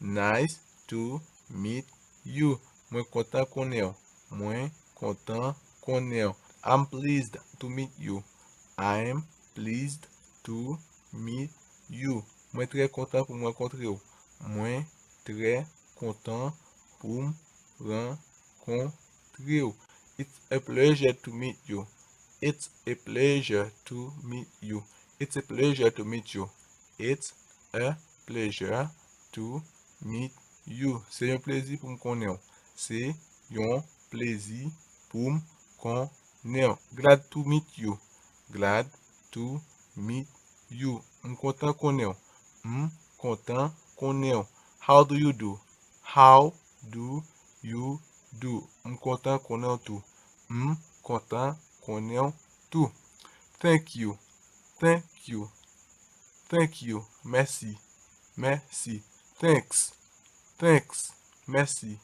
Nice to meet you. Mwen kontan konnen yo. Mwen kontan konnen yo. I'm pleased to meet you. I'm pleased to meet you. Mwen tre kontan pou mwen renkontre yo. Mwen tre kontan pou m renkontre yo. It's a pleasure to meet you. It's a pleasure to meet you. It's a pleasure to meet you. It's a pleasure to meet you. C'est un plaisir pour me connaître. C'est un plaisir pour me connaître. Glad to meet you. Glad to meet you. M content connaître. M content connaître. How do you do? How do you do? M content connaître tout. M content connaître tout. Thank you. Thank you. Thank you. Merci. Merci. Thanks. Thanks. Merci.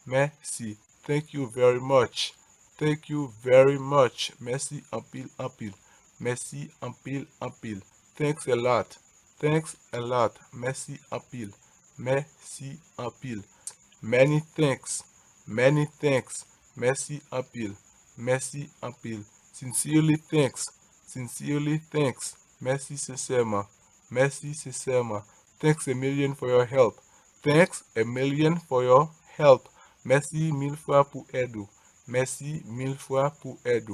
Merci. Thank you very much. Thank you very much. Merci en pile en pile. Merci en pile en pile. Thanks a lot. Thanks a lot. Merci en pile. Merci en pile. Many thanks. Many thanks. Merci en pile. Merci en pile. Sincerely thanks. Sincerely thanks. Merci sincèrement. Merci sincèrement. Thanks a million for your help. Thanks a million for your help. Merci mille fois pour aide. Merci mille fois pour aide.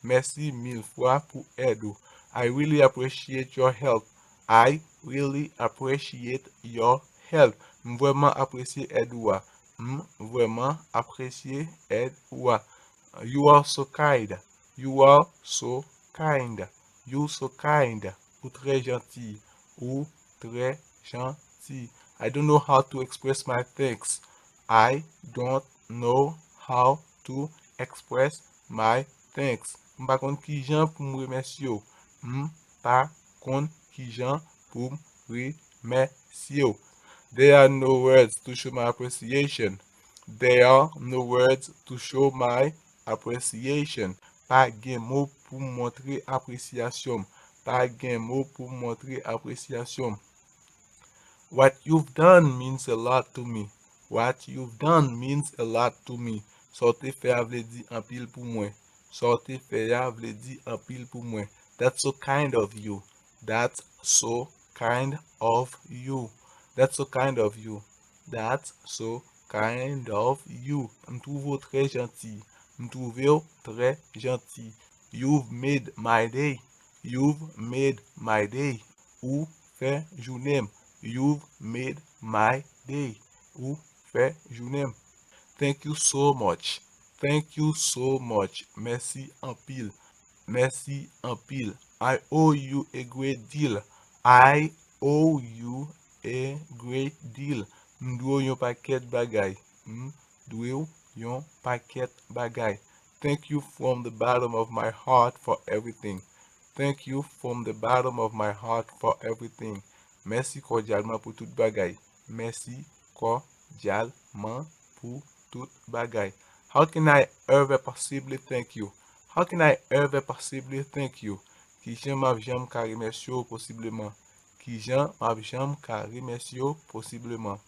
Merci mille fois pour aide. I really appreciate your help. I really appreciate your help. M vraiment apprécier aide ou. M vraiment apprécier aide ou. You are so kind. You are so kind. You so kind. Ou très gentil. Ou très gentil. I don't know how to express my thanks. I don't know how to express my thanks. M'pa kon ki jan pou m remersi yo. Pa kon ki jan pou remersi yo. There are no words to show my appreciation. There are no words to show my appreciation. Pa gen mot pou montre apresyasyon. Pa gen mot pou montre apresyasyon. What you've done means a lot to me. What you've done means a lot to me. Sorte fe a vle di an pil pou mwen. Sorte fe a vle di an pil pou mwen. That's so kind of you. That's so kind of you. That's so kind of you. That's so kind of you. M trouve très gentil. M trouve très gentil. You've made my day. You've made my day. Ou fe jounem. You've made my day. Ou fe jounem. Thank you so much. Thank you so much. Merci en pile. Merci en pile. I owe you a great deal. I owe you a great deal. Mdou yon paquet bagay. Mdou yon paquet bagay. Thank you from the bottom of my heart for everything. Thank you from the bottom of my heart for everything. Merci cordialement pour tout bagay. Merci cordialement pour tout bagay. How can I ever possibly thank you? How can I ever possibly thank you? Ki jan map jam ka remersi yo posibleman. Ki jan map jam ka remersi yo posibleman.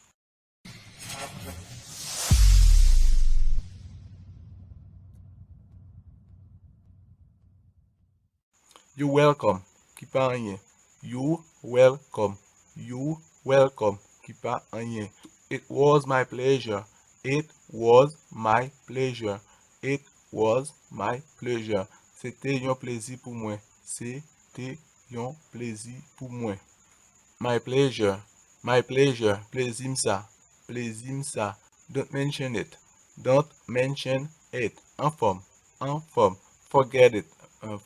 You welcome. Ki pa anyen. You welcome. You welcome. Ki pa anyen. It was my pleasure. It was my pleasure. It was my pleasure. C'était yon plaisir pour moi. C'était yon plaisir pour moi. My pleasure. My pleasure. Plaisir ça. Plaisir ça. Don't mention it. Don't mention it. En forme. En forme. Forget it.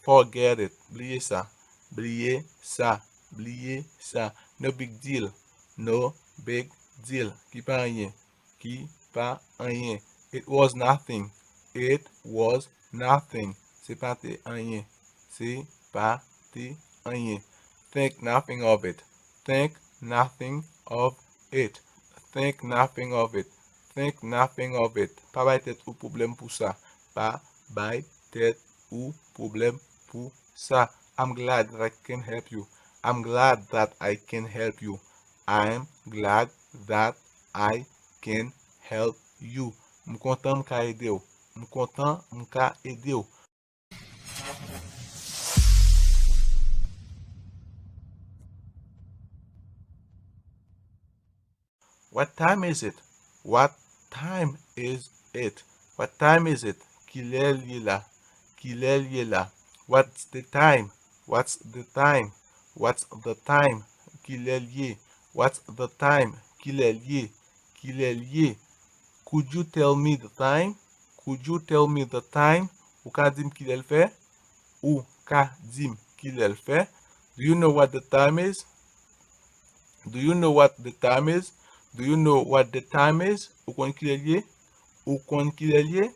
Forget it. Bliye ça. Bliye ça. Bliye ça. No big deal. No big deal. Ki pa rien. Ki pa rien. It was nothing. It was nothing. C'est pas te rien. C'est pas te rien. Think nothing of it. Think nothing of it. Think nothing of it. Think nothing of it. Pa bay tèt ou problème pour ça. Pa bay tèt ou problème pour ça. I'm glad that I can help you. I'm glad that I can help you. I'm glad that I can help you. M kontan m ka ede ou. M kontan m ka ede ou. What time is it? What time is it? What time is it? Kilè liye la? Kilè liye la? What's the time? What's the time? What's the time? Kilè liye? What's the time? Kilè liye? Kilè liye? Could you tell me the time? Could you tell me the time? Ou ka dim kilè l fè? Ou ka dim kilè l fè? Do you know what the time is? Do you know what the time is? Do you know what the time is? Ou kon kilè liye? Ou kon kilè liye?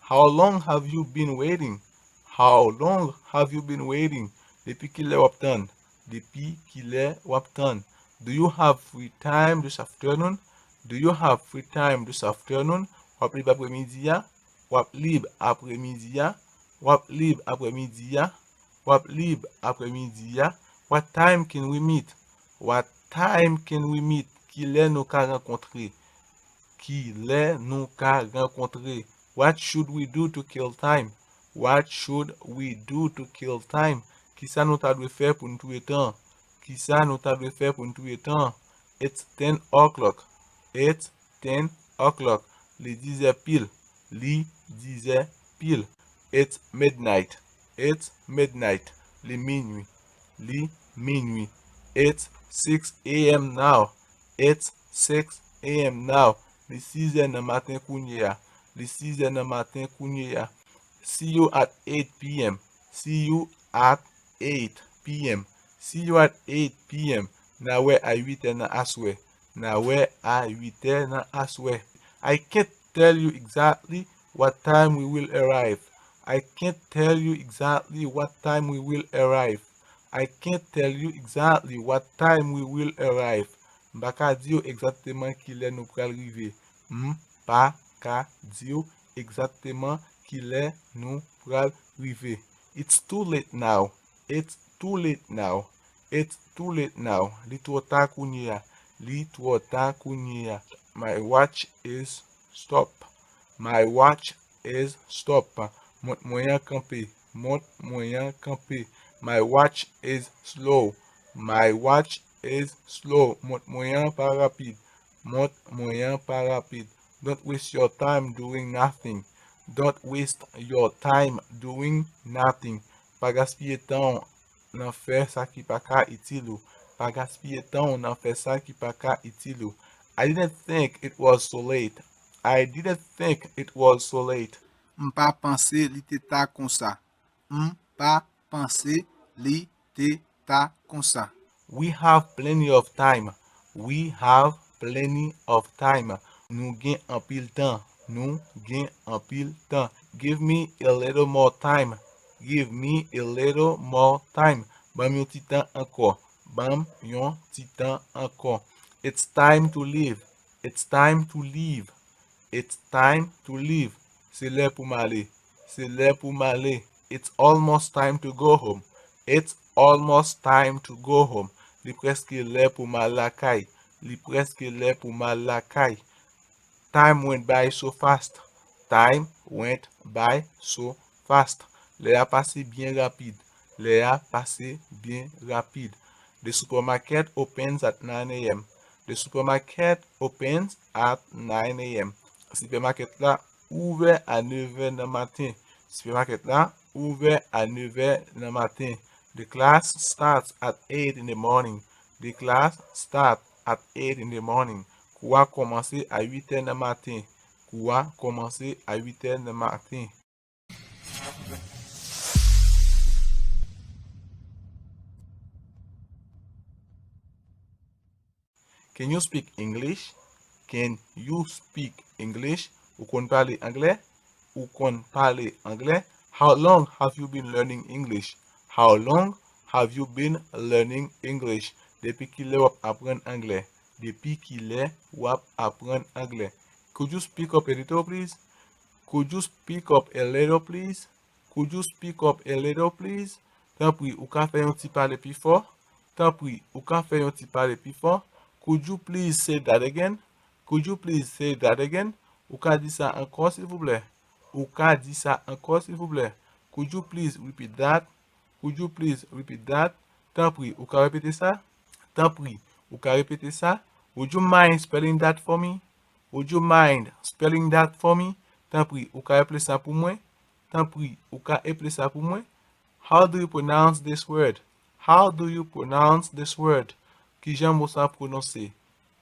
How long have you been waiting? How long have you been waiting? Depi kilè wap tan? Depi kilè wap tan? Do you have free time this afternoon? Do you have free time this afternoon? Wap lib apre midi ya? Wap lib apre midi ya? Wap lib apre midi ya? Wap lib apre midi ya? What time can we meet? What time can we meet? Ki lè nou ka renkontre? Ki lè nou ka renkontre? What should we do to kill time? What should we do to kill time? Ki sa nou ta dwe fè pou nou touye tan? Ki sa nou ta dwe fè pou nou touye tan? It's 10 o'clock. It's 10 o'clock. Li 10 pile. Li 10 pile. It's midnight. It's midnight. Li minuit. Li minuit. It's 6 a.m. now. It's 6 a.m. now. Li 6 nan matin kounye ya. Li 6 nan matin kounye ya. See you at 8 p.m. See you at 8 p.m. See you at 8 p.m. Na we a 8 nan aswe. Na we a 8 nan aswe. I can't tell you exactly what time we will arrive. I can't tell you exactly what time we will arrive. I can't tell you exactly what time we will arrive. M'pa di yo exactement ki lè nou pral rive. M'pa ka di yo exactement ki lè nou pral rive. It's too late now. It's too late now. It's too late now. Li tro tard kounye ya. Li tro tard kounye ya. My watch is stop. My watch is stop. Mont moyen camper. Mont moyen camper. My watch is slow. My watch is slow. Mont moyen pas rapide. Mont moyen pas rapide. Don't waste your time doing nothing. Don't waste your time doing nothing. Pa gaspiller temps nan fè sa ki pa ka itil ou. Pa gaspiller temps nan fè sa ki pa ka itil ou. I didn't think it was so late. I didn't think it was so late. M'pa panse li te ta kon sa. M'pa panse li te ta kon sa. We have plenty of time. We have plenty of time. Nou gen anpil tan. Nou gen anpil tan. Give me a little more time. Give me a little more time. Bam yon ti tan anko. Bam yon ti tan anko. It's time to leave. It's time to leave. It's time to leave. C'est l'heure pour m'aller. C'est l'heure pour m'aller. It's almost time to go home. It's almost time to go home. Li preske l'heure pour m'aller la caille. Li preske l'heure pour m'aller la caille. Time went by so fast. Time went by so fast. Le a passé bien rapide. Le a passé bien rapide. The supermarket opens at 9 a.m. The supermarket opens at 9 a.m. Supermarket la ouve à 9h nan matin. Supermarket la ouve à 9h nan matin. The class starts at 8 in the morning. The class starts at 8 in the morning. Kou a komanse à 8h nan matin. Kou a komanse à 8h nan matin. Can you speak English? Can you speak English? Ou kon parle anglais? Ou kon parle anglais? How long have you been learning English? How long have you been learning English? Depuis ki lè wap apren anglais. Depuis ki lè wap apren anglais. Could you speak up a little, please? Could you speak up a little, please? Could you speak up a little, please? Tan pri, ou ka fè yon ti pale pi fort? Tan pri, ou ka fè yon ti pale pi fort? Could you please say that again? Could you please say that again? Ou ka di sa ankon, s'il vous plaît? Ou ka di sa ankon, s'il vous plaît? Could you please repeat that? Could you please repeat that? Tan pri, ou ka repete sa? Tan pri, ou ka repete sa? Would you mind spelling that for me? Would you mind spelling that for me? Tan pri, ou ka eple sa pou mwen? Tan pri, ou ka eple sa pou mwen? How do you pronounce this word? How do you pronounce this word? Ki jan mo sa prononse?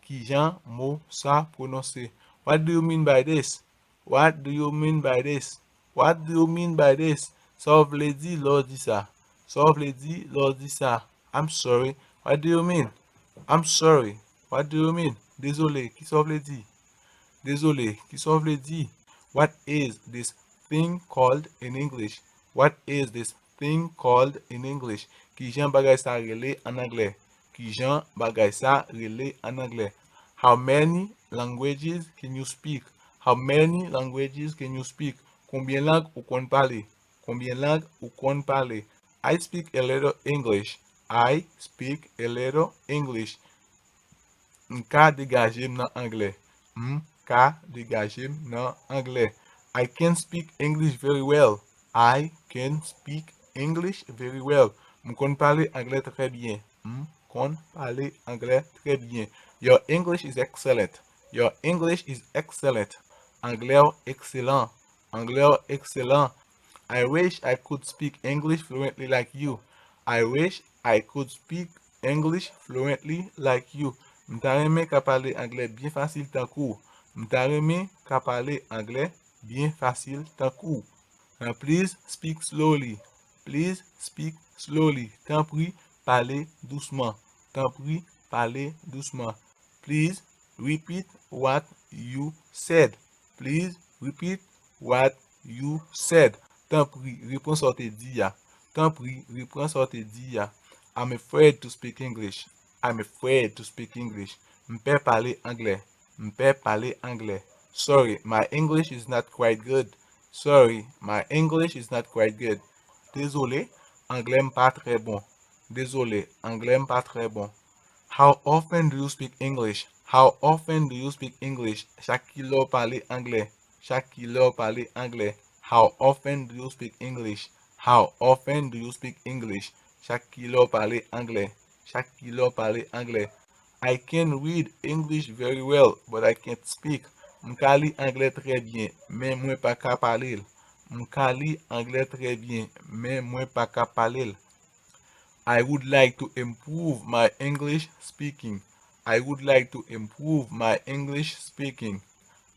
Ki jan mo sa prononse? What do you mean by this? What do you mean by this? What do you mean by this? Sa vle di lor di sa. Sa vle di lor di sa. I'm sorry. What do you mean? I'm sorry. What do you mean? Désolé. Ki sa vle di? Désolé. Ki sa vle di? What is this thing called in English? What is this thing called in English? Ki jan bagay sa rele en anglais? Ki jan bagay sa rele en anglais? How many languages can you speak? How many languages can you speak? Combien langues ou kon parle? Combien langues ou kon parle? I speak a little English. I speak a little English. M'ka degajem nan anglais. M'ka degajem nan anglais. I can speak English very well. I can speak English very well. M'kon parle anglais très bien. M'kon parle anglais très bien. Your English is excellent. Your English is excellent. Anglais excellent. Anglais excellent. I wish I could speak English fluently like you. I wish I could speak English fluently like you. M'ta reme ka pale anglais bien facile tan kou. M'ta reme ka pale anglais bien facile tan kou. Please speak slowly. Please speak slowly. Tan pri, pale doucement. Tan pri, pale doucement. Please repeat what you said. Please repeat what you said. Tan pri, repon sa te di ya. Tan pri, repon sa te di ya. I'm afraid to speak English. I'm afraid to speak English. M'pe parler anglais. M'pe parler anglais. Sorry, my English is not quite good. Sorry, my English is not quite good. Désolé, anglais m'pas très bon. Désolé, anglais m'pas très bon. How often do you speak English? How often do you speak English? Chaque kilo parler anglais. Chaque kilo parler anglais. How often do you speak English? How often do you speak English? Chaque kilo parler anglais. Chaque kilo parler anglais. I can read English very well, but I can't speak. M'ka li anglais très bien, mais moi pas ka parler. M'ka li anglais très bien, mais moi pas ka parler. I would like to improve my English speaking. I would like to improve my English speaking.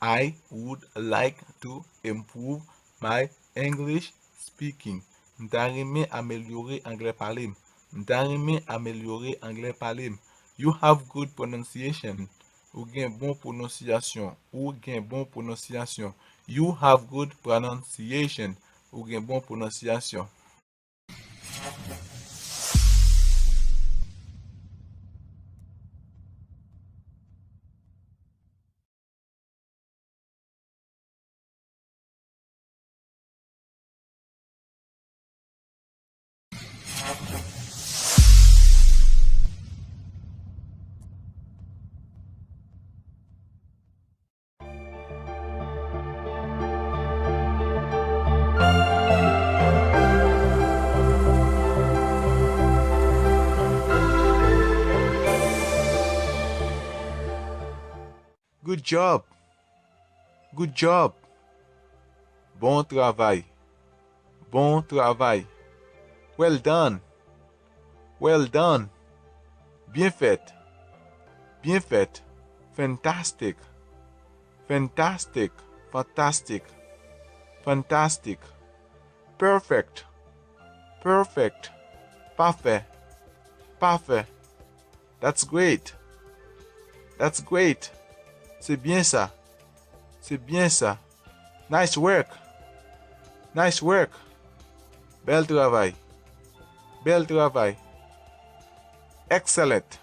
I would like to improve my English speaking. M'ta remè améliorer anglais parlem. M'ta remè améliorer anglais parlem. You have good pronunciation. Ou gen bon prononciation. Ou gen bon prononciation. You have good pronunciation. Ou gen bon prononciation. Good job. Good job. Bon travail. Bon travail. Well done. Well done. Bien fait. Bien fait. Fantastic. Fantastic. Fantastic. Fantastic. Perfect. Perfect. Parfait. Parfait. That's great. That's great. C'est bien ça. C'est bien ça. Nice work. Nice work. Bel travail. Bel travail. Excellent.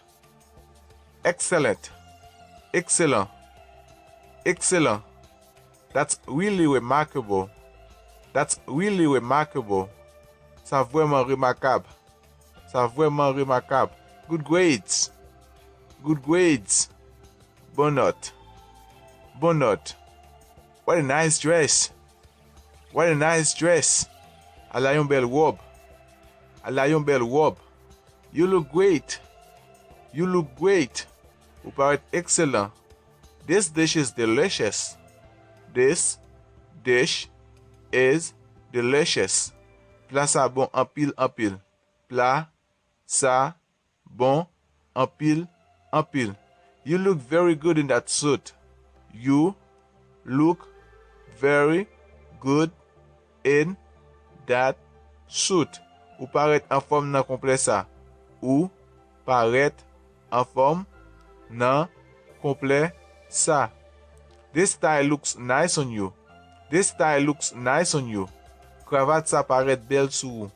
Excellent. Excellent. Excellent. That's really remarkable. That's really remarkable. Ça vraiment remarquable. Ça vraiment remarquable. Good grades. Good grades. Bon note. Bon note. What a nice dress. What a nice dress. Elle a une belle robe. Elle a une belle robe. You look great. You look great. Vous paraît excellent. This dish is delicious. This dish is delicious. Plat ça bon en pile en pile. Plat ça bon en pile en pile. You look very good in that suit. You look very good in that suit. Ou paraît en forme nan complet ça. Ou paraît en forme nan complet ça. This style looks nice on you. This style looks nice on you. Cravate ça paraît belle sou ou.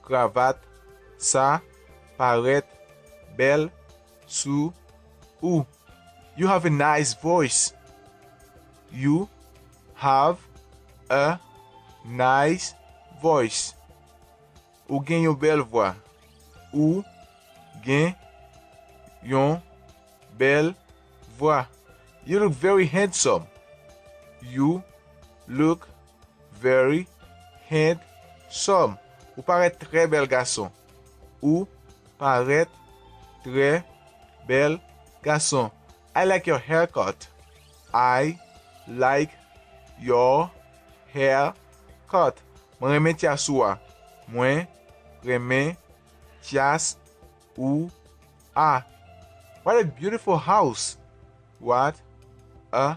Cravate ça paraît belle sou ou. You have a nice voice. You have a nice voice. Ou gen yon belle voix. Ou gen yon belle voix. You look very handsome. You look very handsome. Ou paraît très bel garçon. Ou paraît très bel garçon. I like your haircut. I like your haircut. Mwen reme tias ou a. Mwen reme tias ou a. What a beautiful house. What a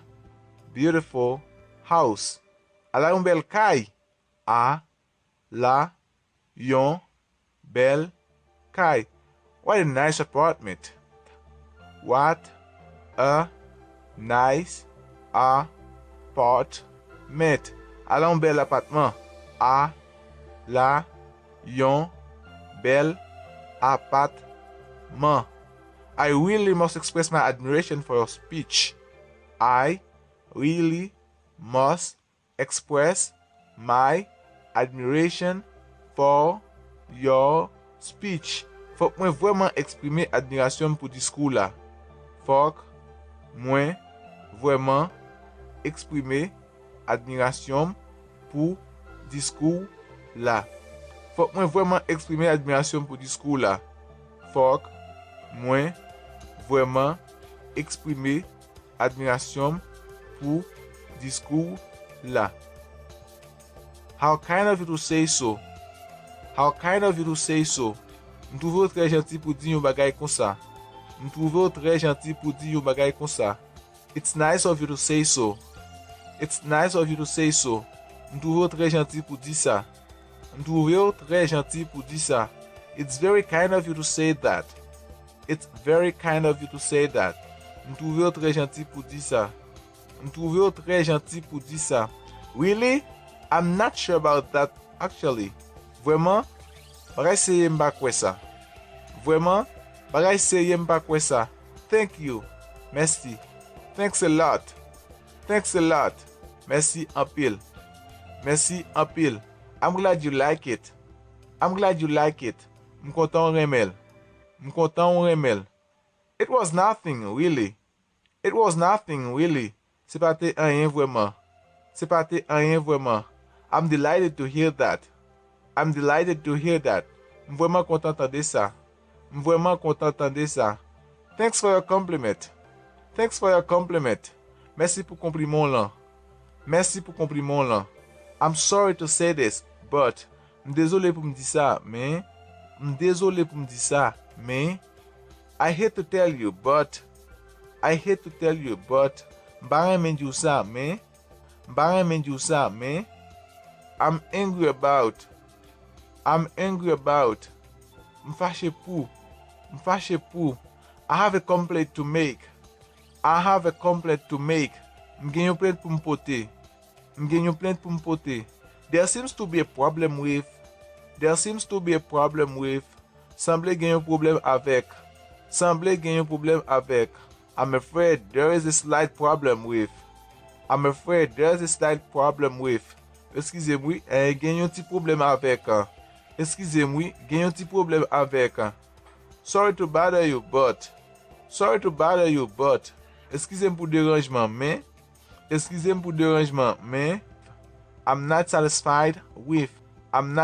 beautiful house. A la yon bel kay. A la yon bel kay. What a nice apartment. What a nice apartment. A la yon bel appartement. A la yon bel appartement. I really must express my admiration for your speech. I really must express my admiration for your speech. Fok mwen vraiment exprimer admiration pour discours là. Fok mwen vraiment exprimer admiration pour discours là. Fok mwen vraiment exprimer admiration pour discours là. Fok mwen vraiment exprimer admiration pour discours là. How kind of you to say so. How kind of you to say so. M'trouve très gentil pour dire un bagay comme ça. M'trouve très gentil pour dire un bagay comme ça. It's nice of you to say so. It's nice of you to say so. M'trouve très gentil pour dire ça. M'trouve très gentil pour dire ça. It's very kind of you to say that. It's very kind of you to say that. M'trouve très gentil pour dire ça. M'trouve très gentil pour dire ça. Really? I'm not sure about that actually. Vraiment? Bagay seye mba kwe sa. Vraiment? Bagay seye mba kwe sa. Thank you. Merci. Thanks a lot. Thanks a lot. Merci en pile. Merci en pile. I'm glad you like it. I'm glad you like it. M'kontan remel. M'kontan remel. It was nothing really. It was nothing really. C'est pas te rien vraiment. C'est pas te rien vraiment. I'm delighted to hear that. I'm delighted to hear that. M'vrément content d'entendre ça. M'vrément content d'entendre ça. Thanks for your compliment. Thanks for your compliment. Merci pour compliment là. Merci pour compliment là. I'm sorry to say this, but m'désolé pour me dire ça, mais m'désolé pour me dire ça, mais I hate to tell you, but m'barren men dire ça, mais m'barren men dire ça, mais I'm angry about. M'fâché pour. I have a complaint to make. M'gen yon plainte pour m'poter. There seems to be a problem with. Semble gen yon problème avec. I'm afraid there is a slight problem with. Excusez-moi, gen yon ti problème avec. Sorry to bother you, but. Excusez-moi pour dérangement, mais. I'm not satisfied with. Mwen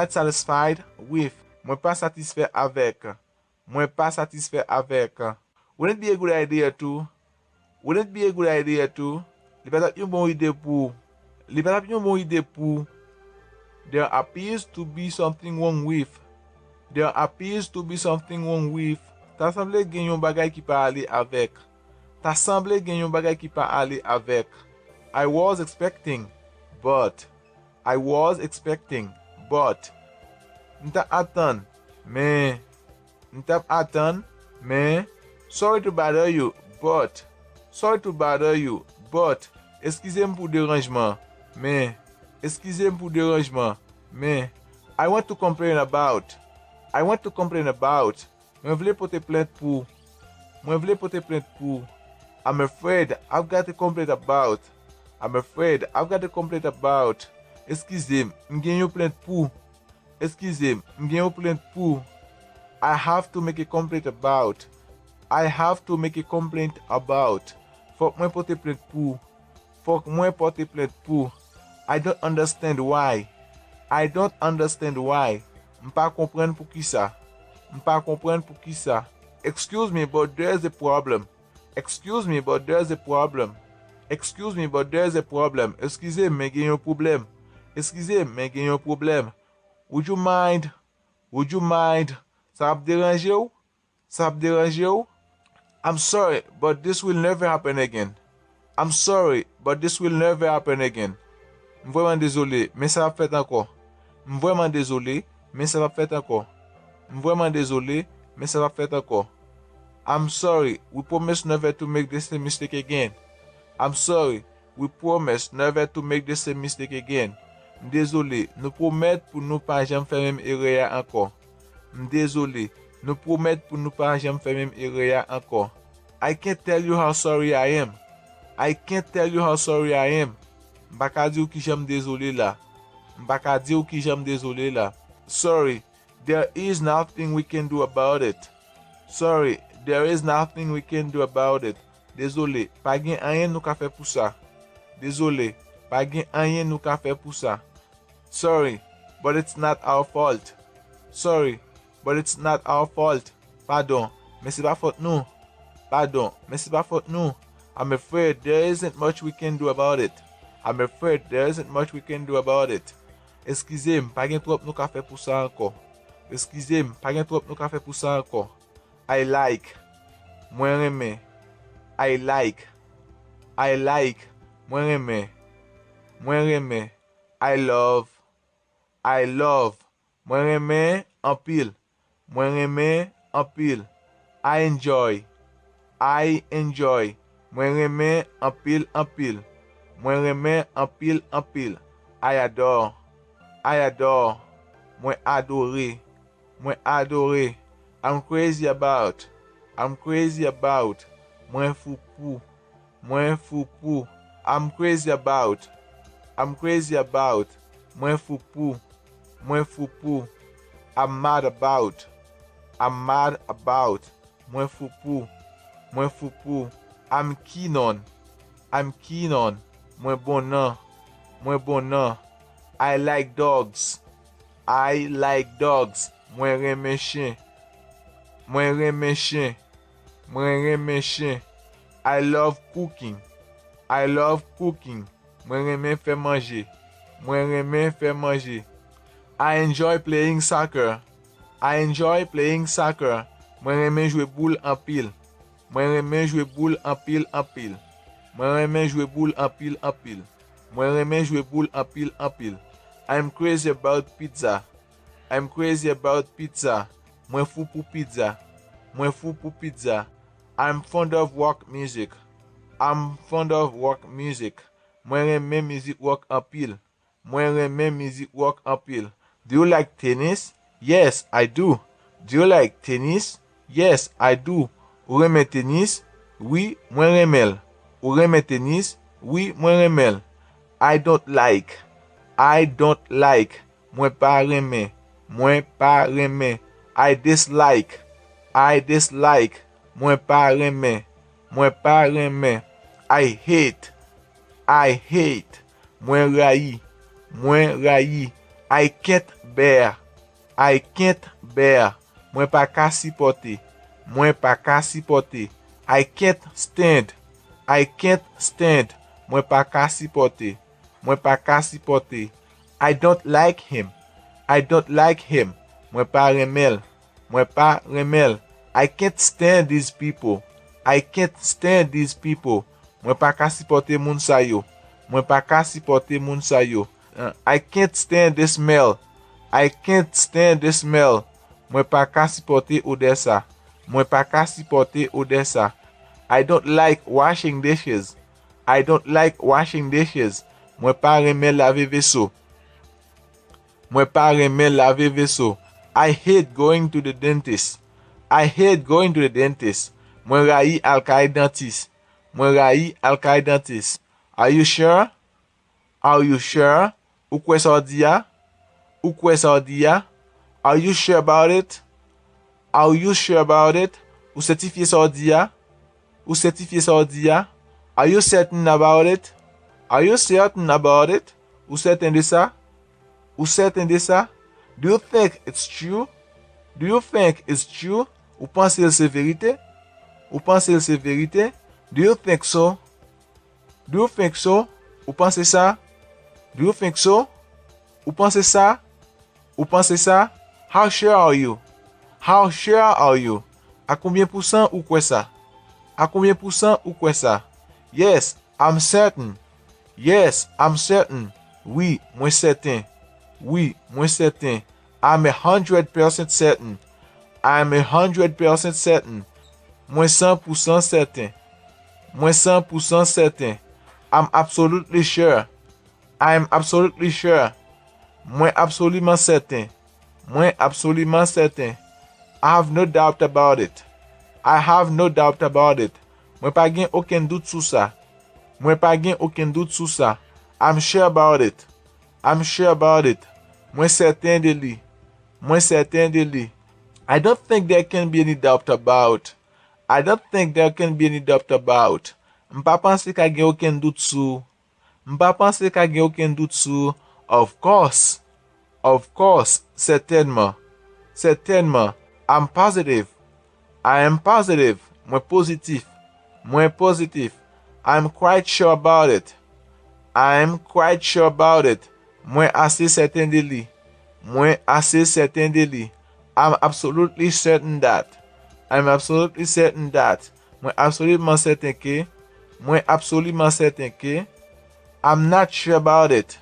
pas satisfait avec. Wouldn't it be a good idea to? Li pa tap yon bon ide pou. There appears to be something wrong with. Ta semble gen yon bagay ki pa ale avek. I was expecting, but. M'tap atan, mais. Sorry to bother you, but. Excusez-moi pour dérangement, mais. I want to complain about. Mwen vle pote plainte pour. I'm afraid I've got a complaint about. Excusez-moi, m'gen yon plainte pour. I have to make a complaint about. Fok mwen pote plainte pour. I don't understand why. M'pa comprendre pour qui ça. Excuse me, but there's a problem. Excusez, mais gen yon problème. Would you mind? Ça ap déranger ou? I'm sorry, but this will never happen again. M'vrément désolé, mais ça va faire encore. I'm sorry, we promise never to make the same mistake again. Désolé, nous promettons pour nous pas jamais faire même erreur encore. Nou promet pou nou pa jam fè mèm erreur ya encore. I can't tell you how sorry I am. I can't tell you how sorry I am. M'baka di ou ki jam désolé la. M'baka di ou ki jam désolé la. Sorry, there is nothing we can do about it. Sorry, there is nothing we can do about it. Désolé, pa gen anyen nou ka fè pou sa. Désolé, pa gen anyen nou ka fè pou sa. Sorry, but it's not our fault. Sorry, but it's not our fault. Pardon, mais c'est pas faute nou. Pardon, mais c'est pas faute nou. I'm afraid there isn't much we can do about it. I'm afraid there isn't much we can do about it. Excusez-moi, pa gen trop nou ka fè pou sa anko. Excusez-moi, pa gen trop nou ka fè pou sa anko. I like. Mwen reme. I like. I like. Mwen reme. Mwen reme. I love. I love. Mwen reme en pile. Mwen reme en pile. I enjoy. I enjoy. Mwen reme en pile en pile. Mwen reme en pile en pile. I adore. I adore. Mwen adore. Mwen adore. I'm crazy about. I'm crazy about. Mwen foupou. Mwen foupou. I'm crazy about. I'm crazy about. Mwen foupou. Mwen foupou. I'm mad about. I'm mad about. Mwen foupou. Mwen foupou. I'm keen on. I'm keen on. Mwen bonan. Mwen bonan. I like dogs. I like dogs. Mwen reme chien. Mwen reme chien. Mwen reme chien. I love cooking. I love cooking. Mwen reme fè manger. Mwen reme fè manger. I enjoy playing soccer. I enjoy playing soccer. Mwen reme jouer boule en pile. Mwen reme jouer boule en pile en pile. Mwen reme jouer boule en pile en pile. Mwen reme jouer boule en pile en pile. I'm crazy about pizza. I'm crazy about pizza. Mwen fou pou pizza. Mwen fou pou pizza. I'm fond of rock music. I'm fond of rock music. Mwen reme music rock en pile. Mwen reme music rock en pile. Do you like tennis? Yes, I do. Do you like tennis? Yes, I do. Ou reme tennis? Oui, mwen remel. Ou reme tennis? Oui, mwen remel. I don't like. I don't like. Mwen pa reme. Mwen pa reme. I dislike. I dislike. Mwen pa reme. Mwen pa reme. I hate. I hate. Mwen rayi. Mwen rayi. I can't bear. I can't bear. Mwen pa ka sipote. Mwen pa ka sipote. I can't stand. I can't stand. Mwen pa ka sipote. Mwen pa ka sipote. I don't like him. I don't like him. Mwen pa remel. Mwen pa remel. I can't stand these people. I can't stand these people. Mwen pa ka sipote moun sa yo. Mwen pa ka sipote moun sa yo. I can't stand the smell. I can't stand the smell. Mwen pa ka sipote odessa. Mwen pa ka sipote odessa. I don't like washing dishes. I don't like washing dishes. Mwen pa reme lave vaisseau. Mwen pa reme lave vaisseau. I hate going to the dentist. I hate going to the dentist. Mwen rayi al kay dentist. Mwen rayi al kay dentist. Are you sure? Are you sure? Ou kwe sa di ya? Ou kwe sa di ya? Are you sure about it? Are you sure about it? Ou certifiye sa di ya? Ou certifiye sa di ya? Are you certain about it? Are you certain about it? Ou certain de sa? Ou certain de sa? Do you think it's true? Do you think it's true? Ou pense il se verite? Ou pense il se verite? Do you think so? Do you think so? Ou pense sa? Do you think so? Ou pense sa? Ou pense sa? How sure are you? How sure are you? A combien pourcent ou quoi ça? A combien pourcent ou quoi ça? Yes, I'm certain. Yes, I'm certain. Oui, moi certain. Oui, moi certain. I'm 100% certain. I'm 100% certain. Moi 100% certain. Moi 100% certain. I'm absolutely sure. I'm absolutely sure. Moi absolument certain. Moi absolument certain. I have no doubt about it. I have no doubt about it. Mwen pa gen aucun doute sou sa. Mwen pa gen aucun doute sou sa. I'm sure about it. I'm sure about it. Mwen certain de li. Mwen certain de li. I don't think there can be any doubt about. I don't think there can be any doubt about. Mpa panse ka gen aucun doute sou. Mpa panse ka gen aucun doute sou. Of course. Of course. Certainement. Certainement. I'm positive. I am positive. Mwen positif. Mwen positif. I'm quite sure about it. I'm quite sure about it. Mwen ase certain de li. Mwen ase certain de li. I'm absolutely certain that. I'm absolutely certain that. Mwen absolument certain ke. Mwen absolument certain ke. I'm not sure about it.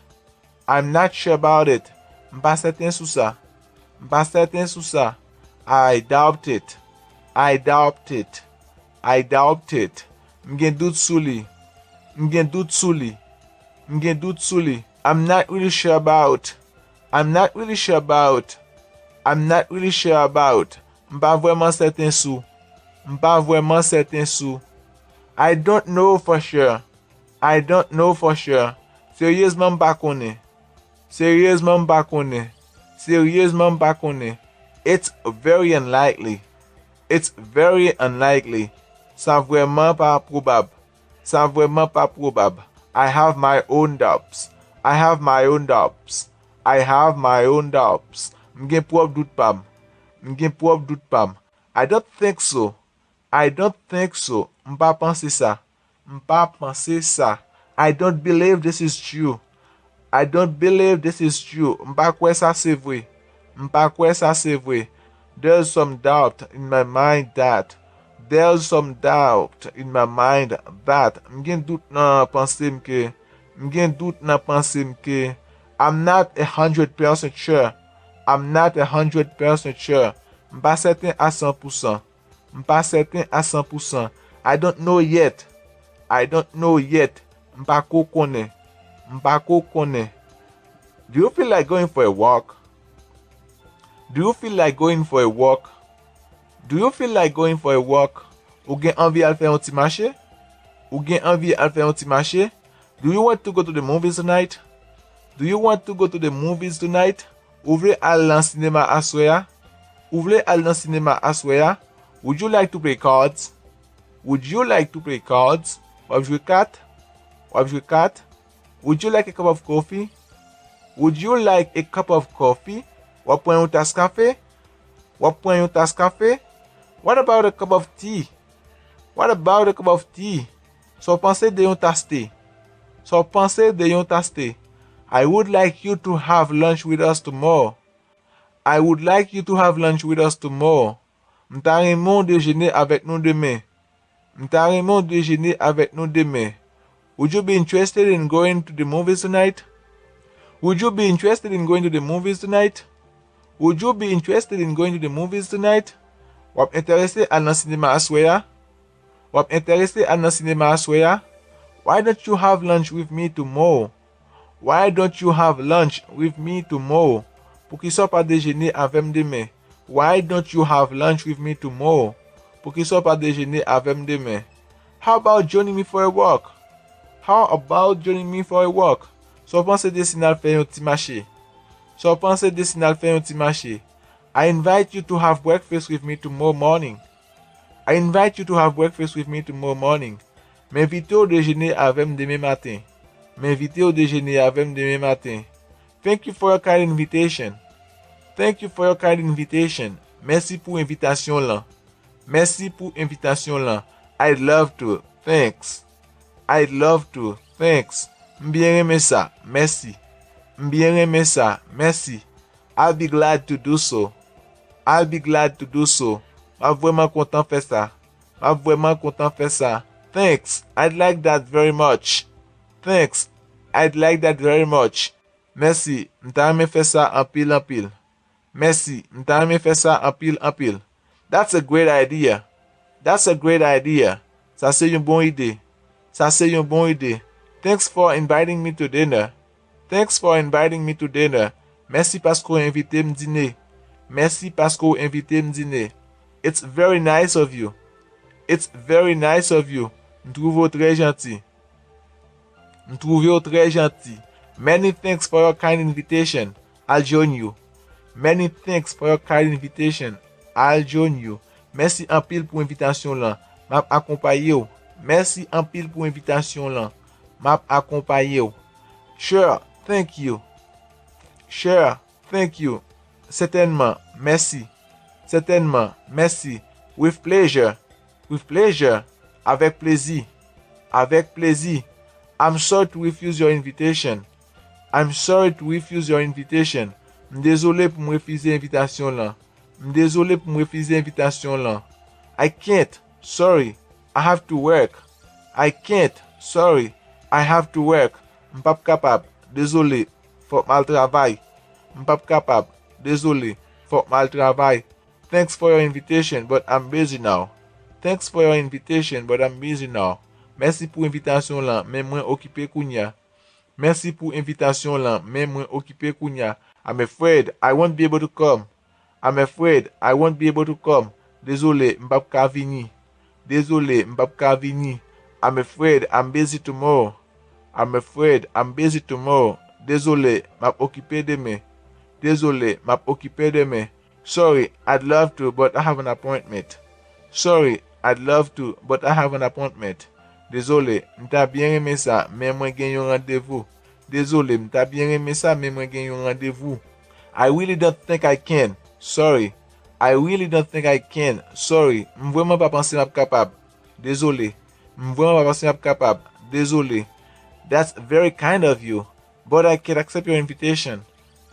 I'm not sure about it. Mpa certain sou sa. Mpa certain sou sa. I doubt it. I doubt it. I doubt it. Mgen doute sou li. Mgen doute sou li. Mgen doute sou li. I'm not really sure about. I'm not really sure about. I'm not really sure about. Mpa vraiment certain sou. Mpa vraiment certain sou. I don't know for sure. I don't know for sure. Seryeusement mpa konen. Seryeusement mpa konen. Seryeusement mpa konen. It's very unlikely. It's very unlikely. Sa vraiment pas probable. Sa vraiment pas probable. I have my own doubts. I have my own doubts. I have my own doubts. Mgen prop doute pam. Mgen prop doute pam. I don't think so. I don't think so. Mpa pense sa. Mpa pense sa. I don't believe this is true. I don't believe this is true. Mpa kwe sa se vwe. Mpa kwe sa se vwe. There's some doubt in my mind that. There's some doubt in my mind that. Mgen doute nan pense mke. Mgen doute nan pense mke. I'm not 100% sure. I'm not 100% sure. Mpa certain à 100%. Mpa certain à 100%. I don't know yet. I don't know yet. Mpa ko konen. Mpa ko konen. Do you feel like going for a walk? Do you feel like going for a walk? Do you feel like going for a walk? Ou gen envie al fè yon ti marché? Ou gen envie al fè yon ti marché? Do you want to go to the movies tonight? Do you want to go to the movies tonight? Ou vle al nan sinema aswaya? Ou vle al nan sinema aswaya? Would you like to play cards? Would you like to play cards? Wap jwe kat? Wap jwe kat? Would you like a cup of coffee? Would you like a cup of coffee? Wap pren yon tas kafe? Wap pren yon tas kafe? What about a cup of tea? What about a cup of tea? So pense de yon tas te. So pense de yon tas te. I would like you to have lunch with us tomorrow. I would like you to have lunch with us tomorrow. Mta remon déjeuner avec nous demain. Mta remon déjeuner avec nous demain. Would you be interested in going to the movies tonight? Would you be interested in going to the movies tonight? Would you be interested in going to the movies tonight? Wap interese al nan sinema aswaya? Wap interese al nan sinema aswaya? Why don't you have lunch with me tomorrow? Why don't you have lunch with me tomorrow? Pou ki so pa déjeuner avem demain. Why don't you have lunch with me tomorrow? Pou ki so pa déjeuner avem demain. How about joining me for a walk? How about joining me for a walk? So pense de sinal fè yon ti marché. So pense de sinal fè yon ti marché. I invite you to have breakfast with me tomorrow morning. I invite you to have breakfast with me tomorrow morning. M'invite au déjeuner avem demain matin. M'invite au déjeuner avem demain matin. Thank you for your kind invitation. Thank you for your kind invitation. Merci pour invitation lan. Merci pour invitation lan. I'd love to. Thanks. I'd love to. Thanks. M'bien reme sa. Merci. M'bien reme sa. Merci. I'll be glad to do so. I'll be glad to do so. Ma vraiment content fè sa. Ma vraiment content fè sa. Thanks. I'd like that very much. Thanks. I'd like that very much. Merci. M'ta reme fè sa an pil an pil. Merci. M'ta reme fè sa an pil an pil. That's a great idea. That's a great idea. Sa se yon bon ide. Sa se yon bon ide. Thanks for inviting me to dinner. Thanks for inviting me to dinner. Merci pasko invite m dîner. Merci parce que vous invitez me dîner. It's very nice of you. It's very nice of you. Me trouve très gentil. Me trouve très gentil. Many thanks for your kind invitation. I'll join you. Many thanks for your kind invitation. I'll join you. Merci en pile pour invitation là. M'a accompagné ou. Merci en pile pour invitation là. M'a accompagné ou. Sure, thank you. Sure, thank you. Certainement, merci. Certainement, merci. With pleasure. With pleasure. Avec plaisir. Avec plaisir. I'm sorry to refuse your invitation. I'm sorry to refuse your invitation. Désolé pour me refuser l'invitation là. Désolé pour me refuser l'invitation là. I can't. Sorry. I have to work. I can't. Sorry. I have to work. M'pap capable. Désolé. Faut mal travail. M'pap capable. Désolé. Faut mal travail. Thanks for your invitation, but I'm busy now. Thanks for your invitation, but I'm busy now. Merci pour invitation là, mais moi occupé kounya. Merci pour invitation là, mais moi occupé kounya. I'm afraid I won't be able to come. I'm afraid I won't be able to come. Désolé, m'pap ka vini. Désolé, m'pap ka vini. I'm afraid I'm busy tomorrow. I'm afraid I'm busy tomorrow. Désolé, m'ap occupé demain. Désolé, m'ap occupé demain. Sorry, I'd love to, but I have an appointment. Sorry, I'd love to, but I have an appointment. Désolé, m'ta bien aimé ça, mais moi gen yon rendez-vous. Désolé, m'ta bien aimé ça, mais moi gen yon rendez-vous. I really don't think I can. Sorry. I really don't think I can. Sorry. M'vremen pas penser m'ap capable. Désolé. M'vremen pas penser m'ap capable. Désolé. That's very kind of you, but I can't accept your invitation.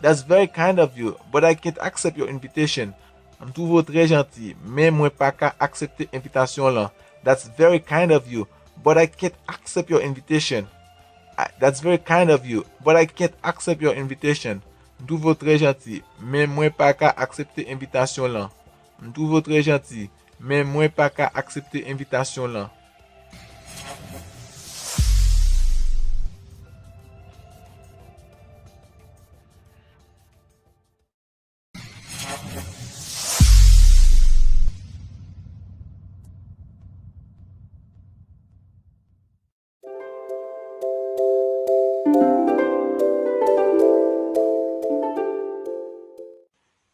That's very kind of you, but I can't accept your invitation. M'trouve très gentil, mais moi pas ka accepter invitation là. That's very kind of you, but I can't accept your invitation. That's very kind of you, but I can't accept your invitation. M'trouve très gentil, mais moi pas ka accepter invitation là. M'trouve très gentil, mais moi pas ka accepter invitation là.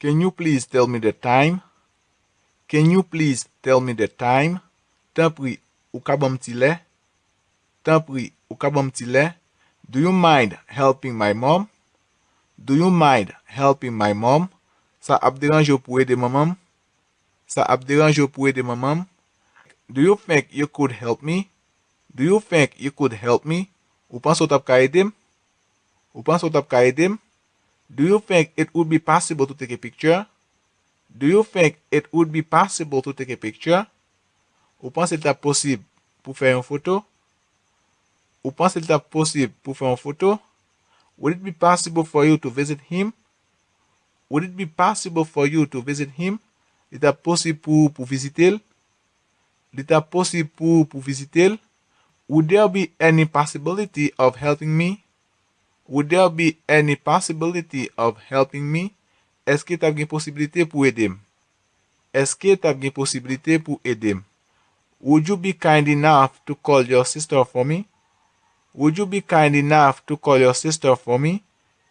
Can you please tell me the time? Can you please tell me the time? Tan pri, ou ka bam ti le? Tan pri, ou ka bam ti le? Do you mind helping my mom? Do you mind helping my mom? Sa ap deranj yo pou ede mamam? Sa ap deranj yo pou ede mamam? Do you think you could help me? Do you think you could help me? Ou panso tap ka edem? Ou panso tap ka edem? Do you think it would be possible to take a picture? Do you think it would be possible to take a picture? Ou pense il tap possible pour faire une photo? Ou pense il tap possible pour faire une photo? Would it be possible for you to visit him? Would it be possible for you to visit him? Il tap possible pour visiter? Il tap possible pour visiter? Would there be any possibility of helping me? Would there be any possibility of helping me? Est-ce que t'as une possibilité pour aider? Est-ce que t'as une possibilité pour aider? Would you be kind enough to call your sister for me? Would you be kind enough to call your sister for me?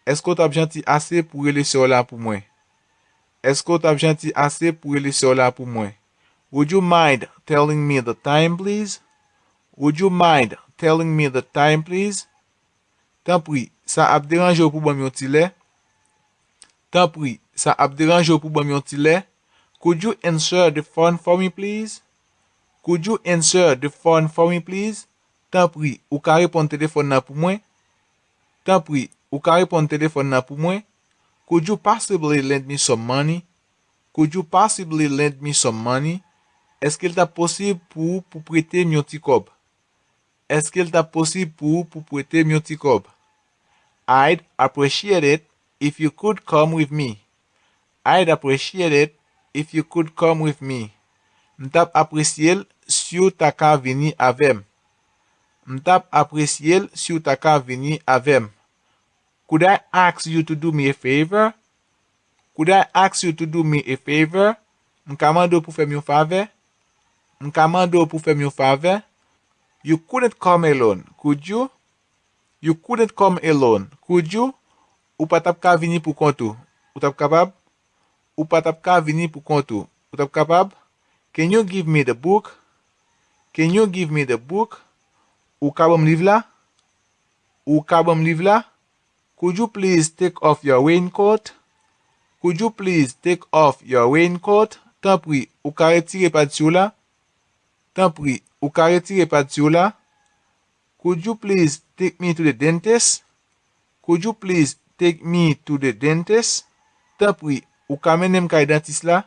Est-ce que t'as gentil assez pour aller sur là pour moi? Est-ce que t'as gentil assez pour aller sur là pour moi? Would you mind telling me the time, please? Would you mind telling me the time, please? Tant pri, sa ap deranj yo pou bam yon ti le? Tant pri, sa ap deranj yo pou bam yon ti le? Could you answer the phone for me, please? Could you answer the phone for me, please? Tant pri, ou ka repon téléphone nan pou mwen? Tant pri, ou ka repon téléphone nan pou mwen? Could you possibly lend me some money? Could you possibly lend me some money? Est-ce qu'il t'a possible pour prêter mon ti kob? Est-ce qu'il t'a possible pour prêter mon ti kob? I'd appreciate it if you could come with me. I'd appreciate it if you could come with me. M'tap apprécier si ou ta ka vini avem. M'tap apprécier si ou ta ka vini avem. Could I ask you to do me a favor? Could I ask you to do me a favor? M'kamando pou fèm yon fave? M'kamando pou fèm yon fave? You couldn't come alone, could you? You couldn't come alone, could you? Ou patap ka vini pou kontou? Ou tap kapab? Ou patap ka vini pou kontou? Ou tap kapab? Can you give me the book? Can you give me the book? Ou kabam liv la? Ou kabam liv la? Could you please take off your raincoat? Could you please take off your raincoat? Tan pri, ou ka retire pati ou la? Tan pri, ou ka retire pati ou la? Could you please take me to the dentist? Could you please take me to the dentist? Tan pri, ou ka menem kay dentist la?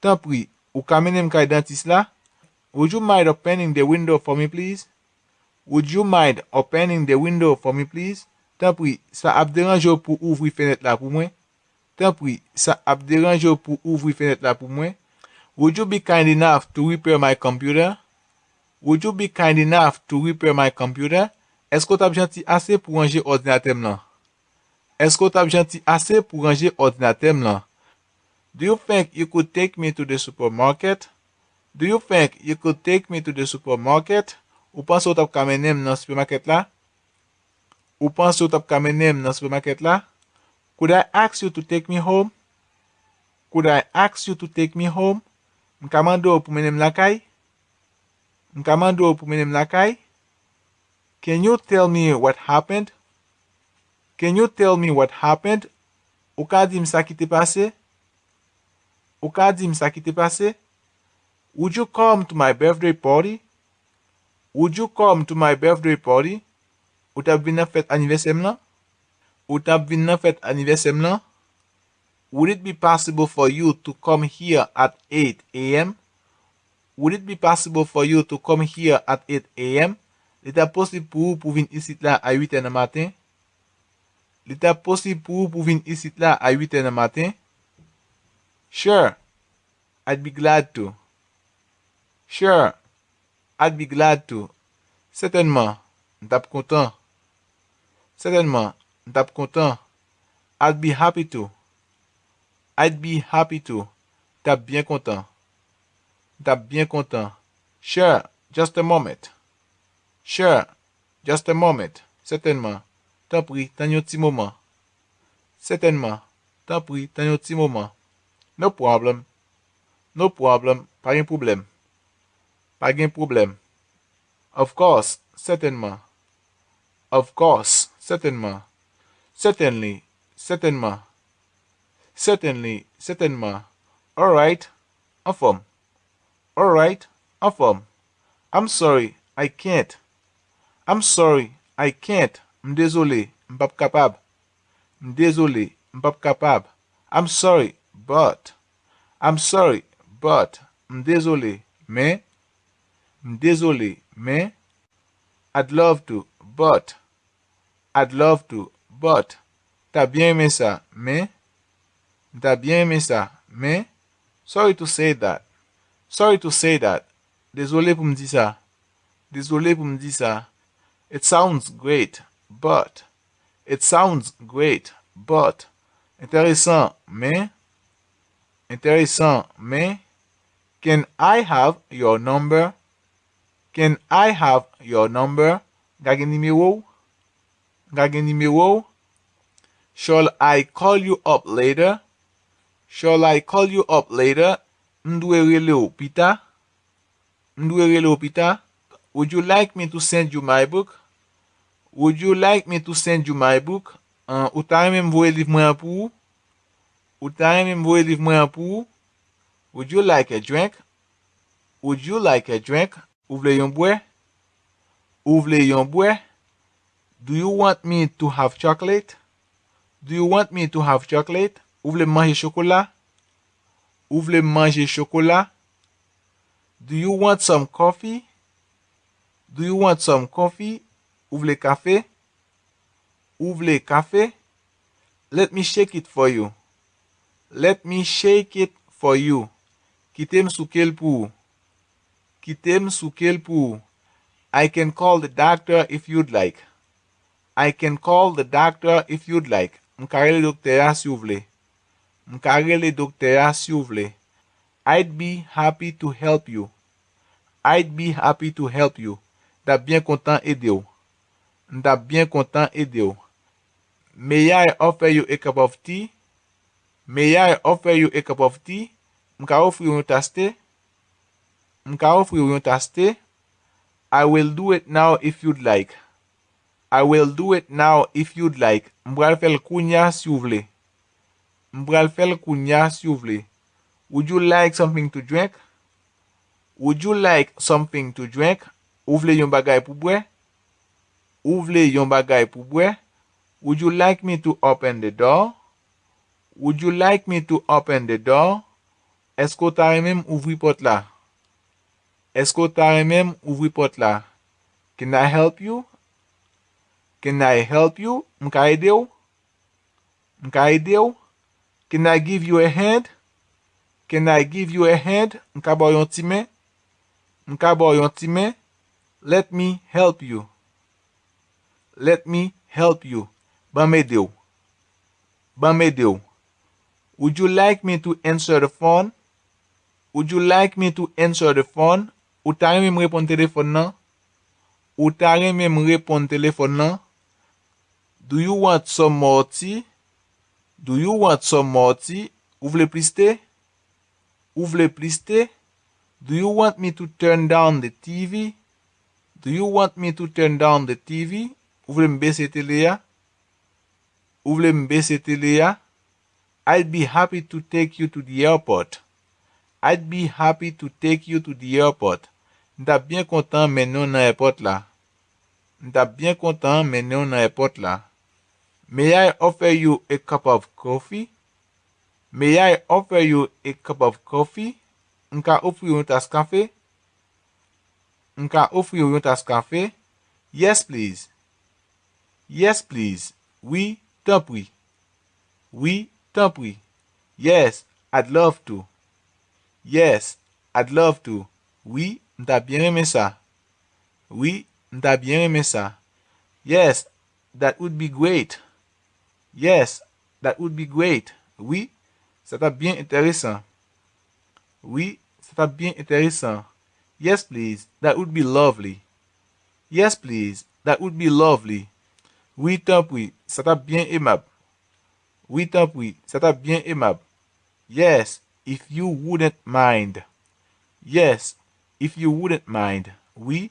Tan pri, ou ka menem kay dentist la? Would you mind opening the window for me, please? Would you mind opening the window for me, please? Tan pri, sa ap deranjou pou ouvri fenet la pou mwen? Tan pri, sa ap deranjou pou ouvri fenet la pou mwen? Would you be kind enough to repair my computer? Would you be kind enough to repair my computer? Est-ce que t'ap janti assez pour ranger ordinatem lan? Est-ce que t'ap janti assez pour ranger ordinatem lan? Do you think you could take me to the supermarket? Do you think you could take me to the supermarket? Ou pense ou tap kamenem nan supermarket la? Ou pense ou tap kamenem nan supermarket la? Could I ask you to take me home? Could I ask you to take me home? M'kamando pou menem lakay? M'kamando pou menem lakay? Can you tell me what happened? Can you tell me what happened? Ou ka di m sa ki te pase? Ou ka di m sa ki te pase? Would you come to my birthday party? Would you come to my birthday party? Ou tap vin nan fèt anniversem lan? Ou tap vin nan fèt anniversem lan? Would it be possible for you to come here at 8 a.m.? Would it be possible for you to come here at 8 a.m.? L'eta posib pou vin isit la a 8 an matin? L'eta posib pou vin isit la a 8 an matin? Sure, I'd be glad to. Sure, I'd be glad to. Certainement, m'tap kontan. Certainement, m'tap kontan. I'd be happy to. I'd be happy to. T'ap bien content. T'ap bien content. Sure, just a moment. Sure, just a moment. Certainement. T'en prie, t'en yon ti moment. Certainement. T'en prie, t'en yon ti moment. No problem. No problem. Pas gen problème. Pas gen problème. Of course, certainement. Of course, certainement. Certainly, certainement. Certainly, certainement. All right, en forme. All right, en forme. I'm sorry, I can't. I'm sorry, I can't. M'désolé, m'pap kapab. M'désolé, m'pap kapab. I'm sorry, but. I'm sorry, but. M'désolé, mais. M'désolé, mais. I'd love to, but. I'd love to, but. T'as bien aimé ça, mais. T'as bien aimé ça, mais. Sorry to say that. Sorry to say that. Désolé pour me dire ça. Désolé pour me dire ça. It sounds great, but. It sounds great, but. Intéressant, mais. Intéressant, mais. Can I have your number? Can I have your number? Gage numéro? Gage numéro? Shall I call you up later? Shall I call you up later? M'dwe rele ou pita? M'dwe rele ou pita? Would you like me to send you my book? Would you like me to send you my book? Ou ta reme m'voye liv mwen pou? Ou ta reme m'voye liv mwen pou? Would you like a drink? Would you like a drink? Ou vle yon bwe? Ou vle yon bwe? Do you want me to have chocolate? Do you want me to have chocolate? Ou vle manje chocolat? Ou vle manje chocolat? Do you want some coffee? Do you want some coffee? Ou vle café? Ou vle café? Let me shake it for you. Let me shake it for you. Kitem sou kel pou. Kitem sou kel pou. I can call the doctor if you'd like. I can call the doctor if you'd like. M'karele dokter si ou vle. M'ka rele docteur a si ou vle. I'd be happy to help you. I'd be happy to help you. M'ta bien content aider ou. M'ta bien content aider ou. May I offer you a cup of tea? May I offer you a cup of tea? M'ka offri ou yon tasse thé? M'ka offri ou yon tasse thé? I will do it now if you'd like. I will do it now if you'd like. M'bral fel kounya si ou vle. M'bral fel kounya si ou vle. Would you like something to drink? Would you like something to drink? Ou vle yon bagay pou bwe? Ou vle yon bagay pou bwe? Would you like me to open the door? Would you like me to open the door? Esko ta remem ouvri pot la? Esko ta remem ouvri pot la? Can I help you? Can I help you? M'ka ede ou? M'ka ede ou? Can I give you a hand? Can I give you a hand? M'ka bo yon ti men? M'ka bo yon ti men? Let me help you. Let me help you. Ban m'ede ou. Ban m'ede ou. Would you like me to answer the phone? Would you like me to answer the phone? Ou ta reme m'repon téléphone nan? Ou ta reme m'repon téléphone nan? Do you want some more tea? Do you want some more tea? Ou vle plis thé? Ou vle plis thé? Do you want me to turn down the TV? Do you want me to turn down the TV? Ou vle m'bese télé ya? Ou vle m'bese télé ya? I'd be happy to take you to the airport. I'd be happy to take you to the airport. M'ta bien content men nou nan airport la. M'ta bien content men nou nan airport la. May I offer you a cup of coffee? May I offer you a cup of coffee? M'ka offri yon tasse café? M'ka offri yon tasse café? Yes, please. Yes, please. Oui, t'en prie. Oui, t'en prie. Yes, I'd love to. Yes, I'd love to. Oui, m'ta bien aimé ça. Oui, m'ta bien aimé ça. Yes, that would be great. Yes, that would be great. Oui, ça t'a bien intéressant. Oui, ça t'a bien intéressant. Yes, please, that would be lovely. Yes, please, that would be lovely. Oui, t'en prie, ça t'a bien aimable. Oui, t'en prie, ça t'a bien aimable. Yes, if you wouldn't mind. Yes, if you wouldn't mind. Oui,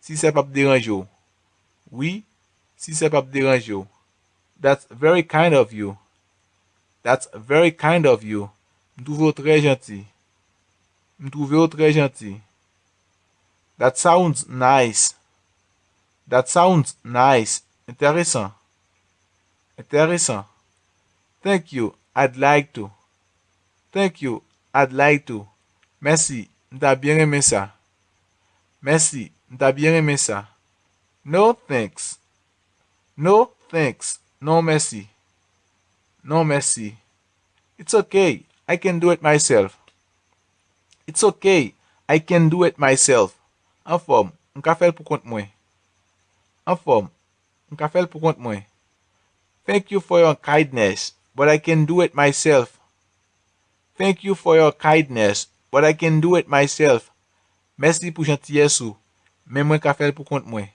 si c'est pas dérange ou. Oui, si c'est pas dérange ou. That's very kind of you. That's very kind of you. M'trouve ou très gentil. M'trouve ou très gentil. That sounds nice. That sounds nice. Intéressant. Intéressant. Thank you. I'd like to. Thank you. I'd like to. Merci. M'ta bien aimé ça. Merci. M'ta bien aimé ça. No thanks. No thanks. No merci. No merci. It's okay. I can do it myself. It's okay. I can do it myself. En forme, m'ka fel pou kont mwen. En forme, m'ka fel pou kont mwen. Thank you for your kindness, but I can do it myself. Thank you for your kindness, but I can do it myself. Merci pou gentillesse ou, men mwen ka fel pou kont mwen.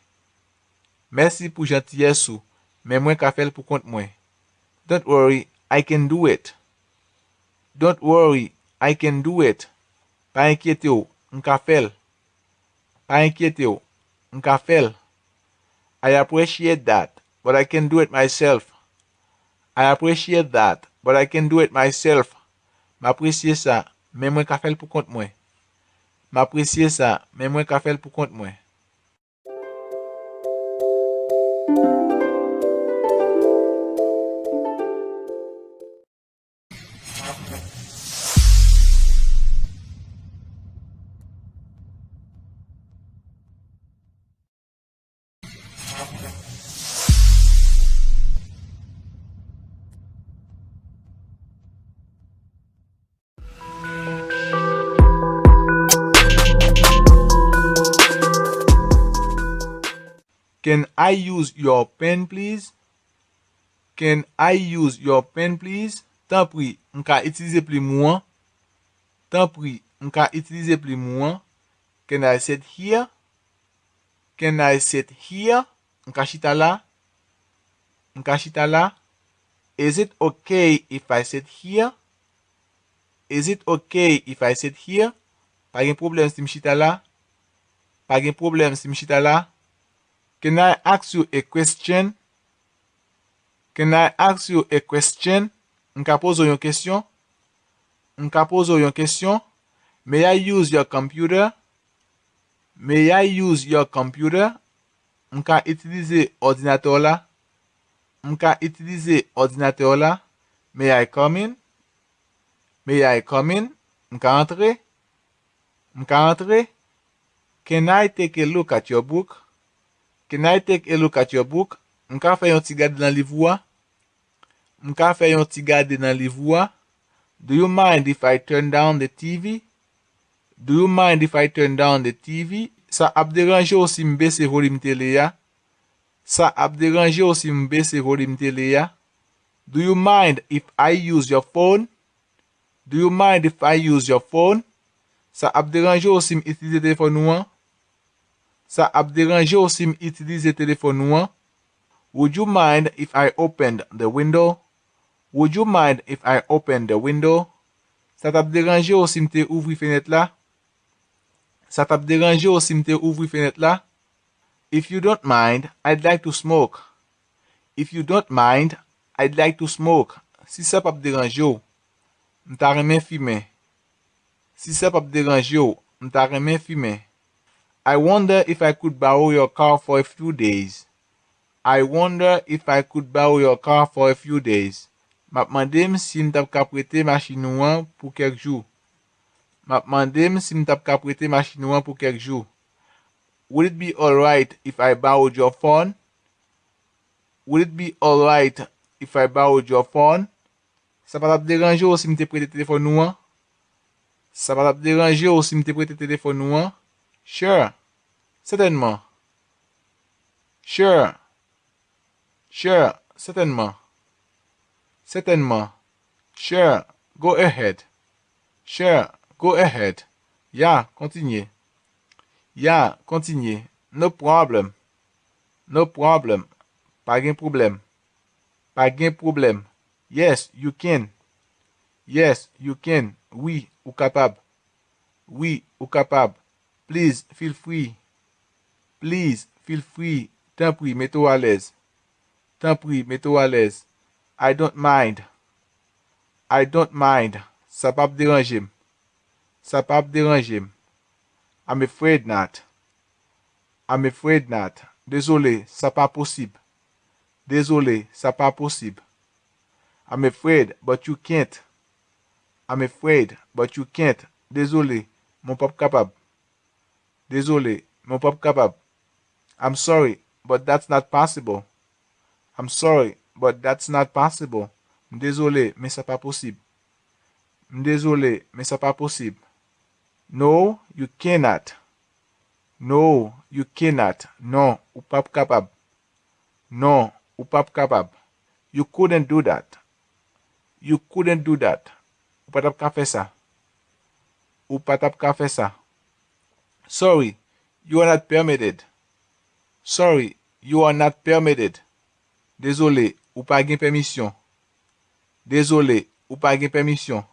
Merci pou gentillesse ou, men mwen ka fel pou kont mwen. Don't worry, I can do it. Don't worry, I can do it. Pa inquiété ou, m'ka fel. Pa inquiété ou, m'ka fel. I appreciate that, but I can do it myself. I appreciate that, but I can do it myself. M'apprécier ça, men mwen ka fel pou kont mwen. M'apprécier ça, men mwen ka fel pou kont mwen. Can I use your pen, please? Can I use your pen, please? Tant pis, on ka utiliser plus moins. Tant pis, on ka utiliser plus moins. Can I sit here? Can I sit here? On ka chita là. On ka chita là. Is it okay if I sit here? Is it okay if I sit here? Pas gen problème si m'chita là. Pas gen problème si m'chita là. Can I ask you a question? Can I ask you a question? M'ka pose yon question. M'ka pose yon question. May I use your computer? May I use your computer? M'ka utiliser ordinateur là. M'ka utiliser ordinateur là. May I come in? May I come in? M'ka entrer? M'ka entrer? Can I take a look at your book? Can I take a look at your book? M'ka fè yon ti gade dans livre? M'ka fè yon ti gade dans livre? Do you mind if I turn down the TV? Do you mind if I turn down the TV? Ça ap déranger aussi m'baisser volume télé ya. Ça ap déranger aussi m'baisser volume télé ya. Do you mind if I use your phone? Do you mind if I use your phone? Ça ap déranger aussi m'utiliser téléphone ou an. Ça ap déranger aussi m'utiliser téléphone ou an. Would you mind if I opened the window? Would you mind if I opened the window? Ça t'a dérangé aussi m'te ouvri fenêtre là? Ça t'a dérangé aussi m'te ouvri fenêtre là? If you don't mind, I'd like to smoke. If you don't mind, I'd like to smoke. Si ça pas déranger ou, m'ta remen fumer. Si ça pas déranger ou, m'ta remen fumer. I wonder if I could borrow your car for a few days. I wonder if I could borrow your car for a few days. M'a mandem si m'tap ka prêter machine ou an pour quelques jours. M'a mandem si m'tap ka prêter machine ou an pour quelques jours. Would it be alright if I borrowed your phone? Would it be alright if I borrowed your phone? Ça va tap déranger ou si m'te prêter téléphone ou an? Ça va tap déranger ou si m'te prêter téléphone ou an? Sure. Certainement. Sure. Sure. Certainement. Certainement. Sure. Go ahead. Sure. Go ahead. Yeah, continue. Yeah, continue. No problem. No problem. Pas gen problème. Pas gen problème. Yes, you can. Yes, you can. Oui, ou capable. Oui, ou capable. Please, feel free. Please, feel free. Tant pis, mets-toi à l'aise. Tant pis, mets-toi à l'aise. I don't mind. I don't mind. Ça pa déranger. Ça pa déranger. I'm afraid not. I'm afraid not. Désolé, ça pas possible. Désolé, ça pas possible. I'm afraid, but you can't. I'm afraid, but you can't. Désolé, mon pas capable. Désolé, mon pas capable. I'm sorry, but that's not possible. I'm sorry, but that's not possible. Désolé, mais c'est pas possible. Désolé, mais c'est pas possible. No, you cannot. No, you cannot. Non, ou pas capable. Non, ou pas capable. You couldn't do that. You couldn't do that. Ou pas tap ka fè ça. Ou pas tap ka fè ça. Sorry, you are not permitted. Sorry, you are not permitted. Désolé, ou pas gen permission. Désolé, ou pas gen permission.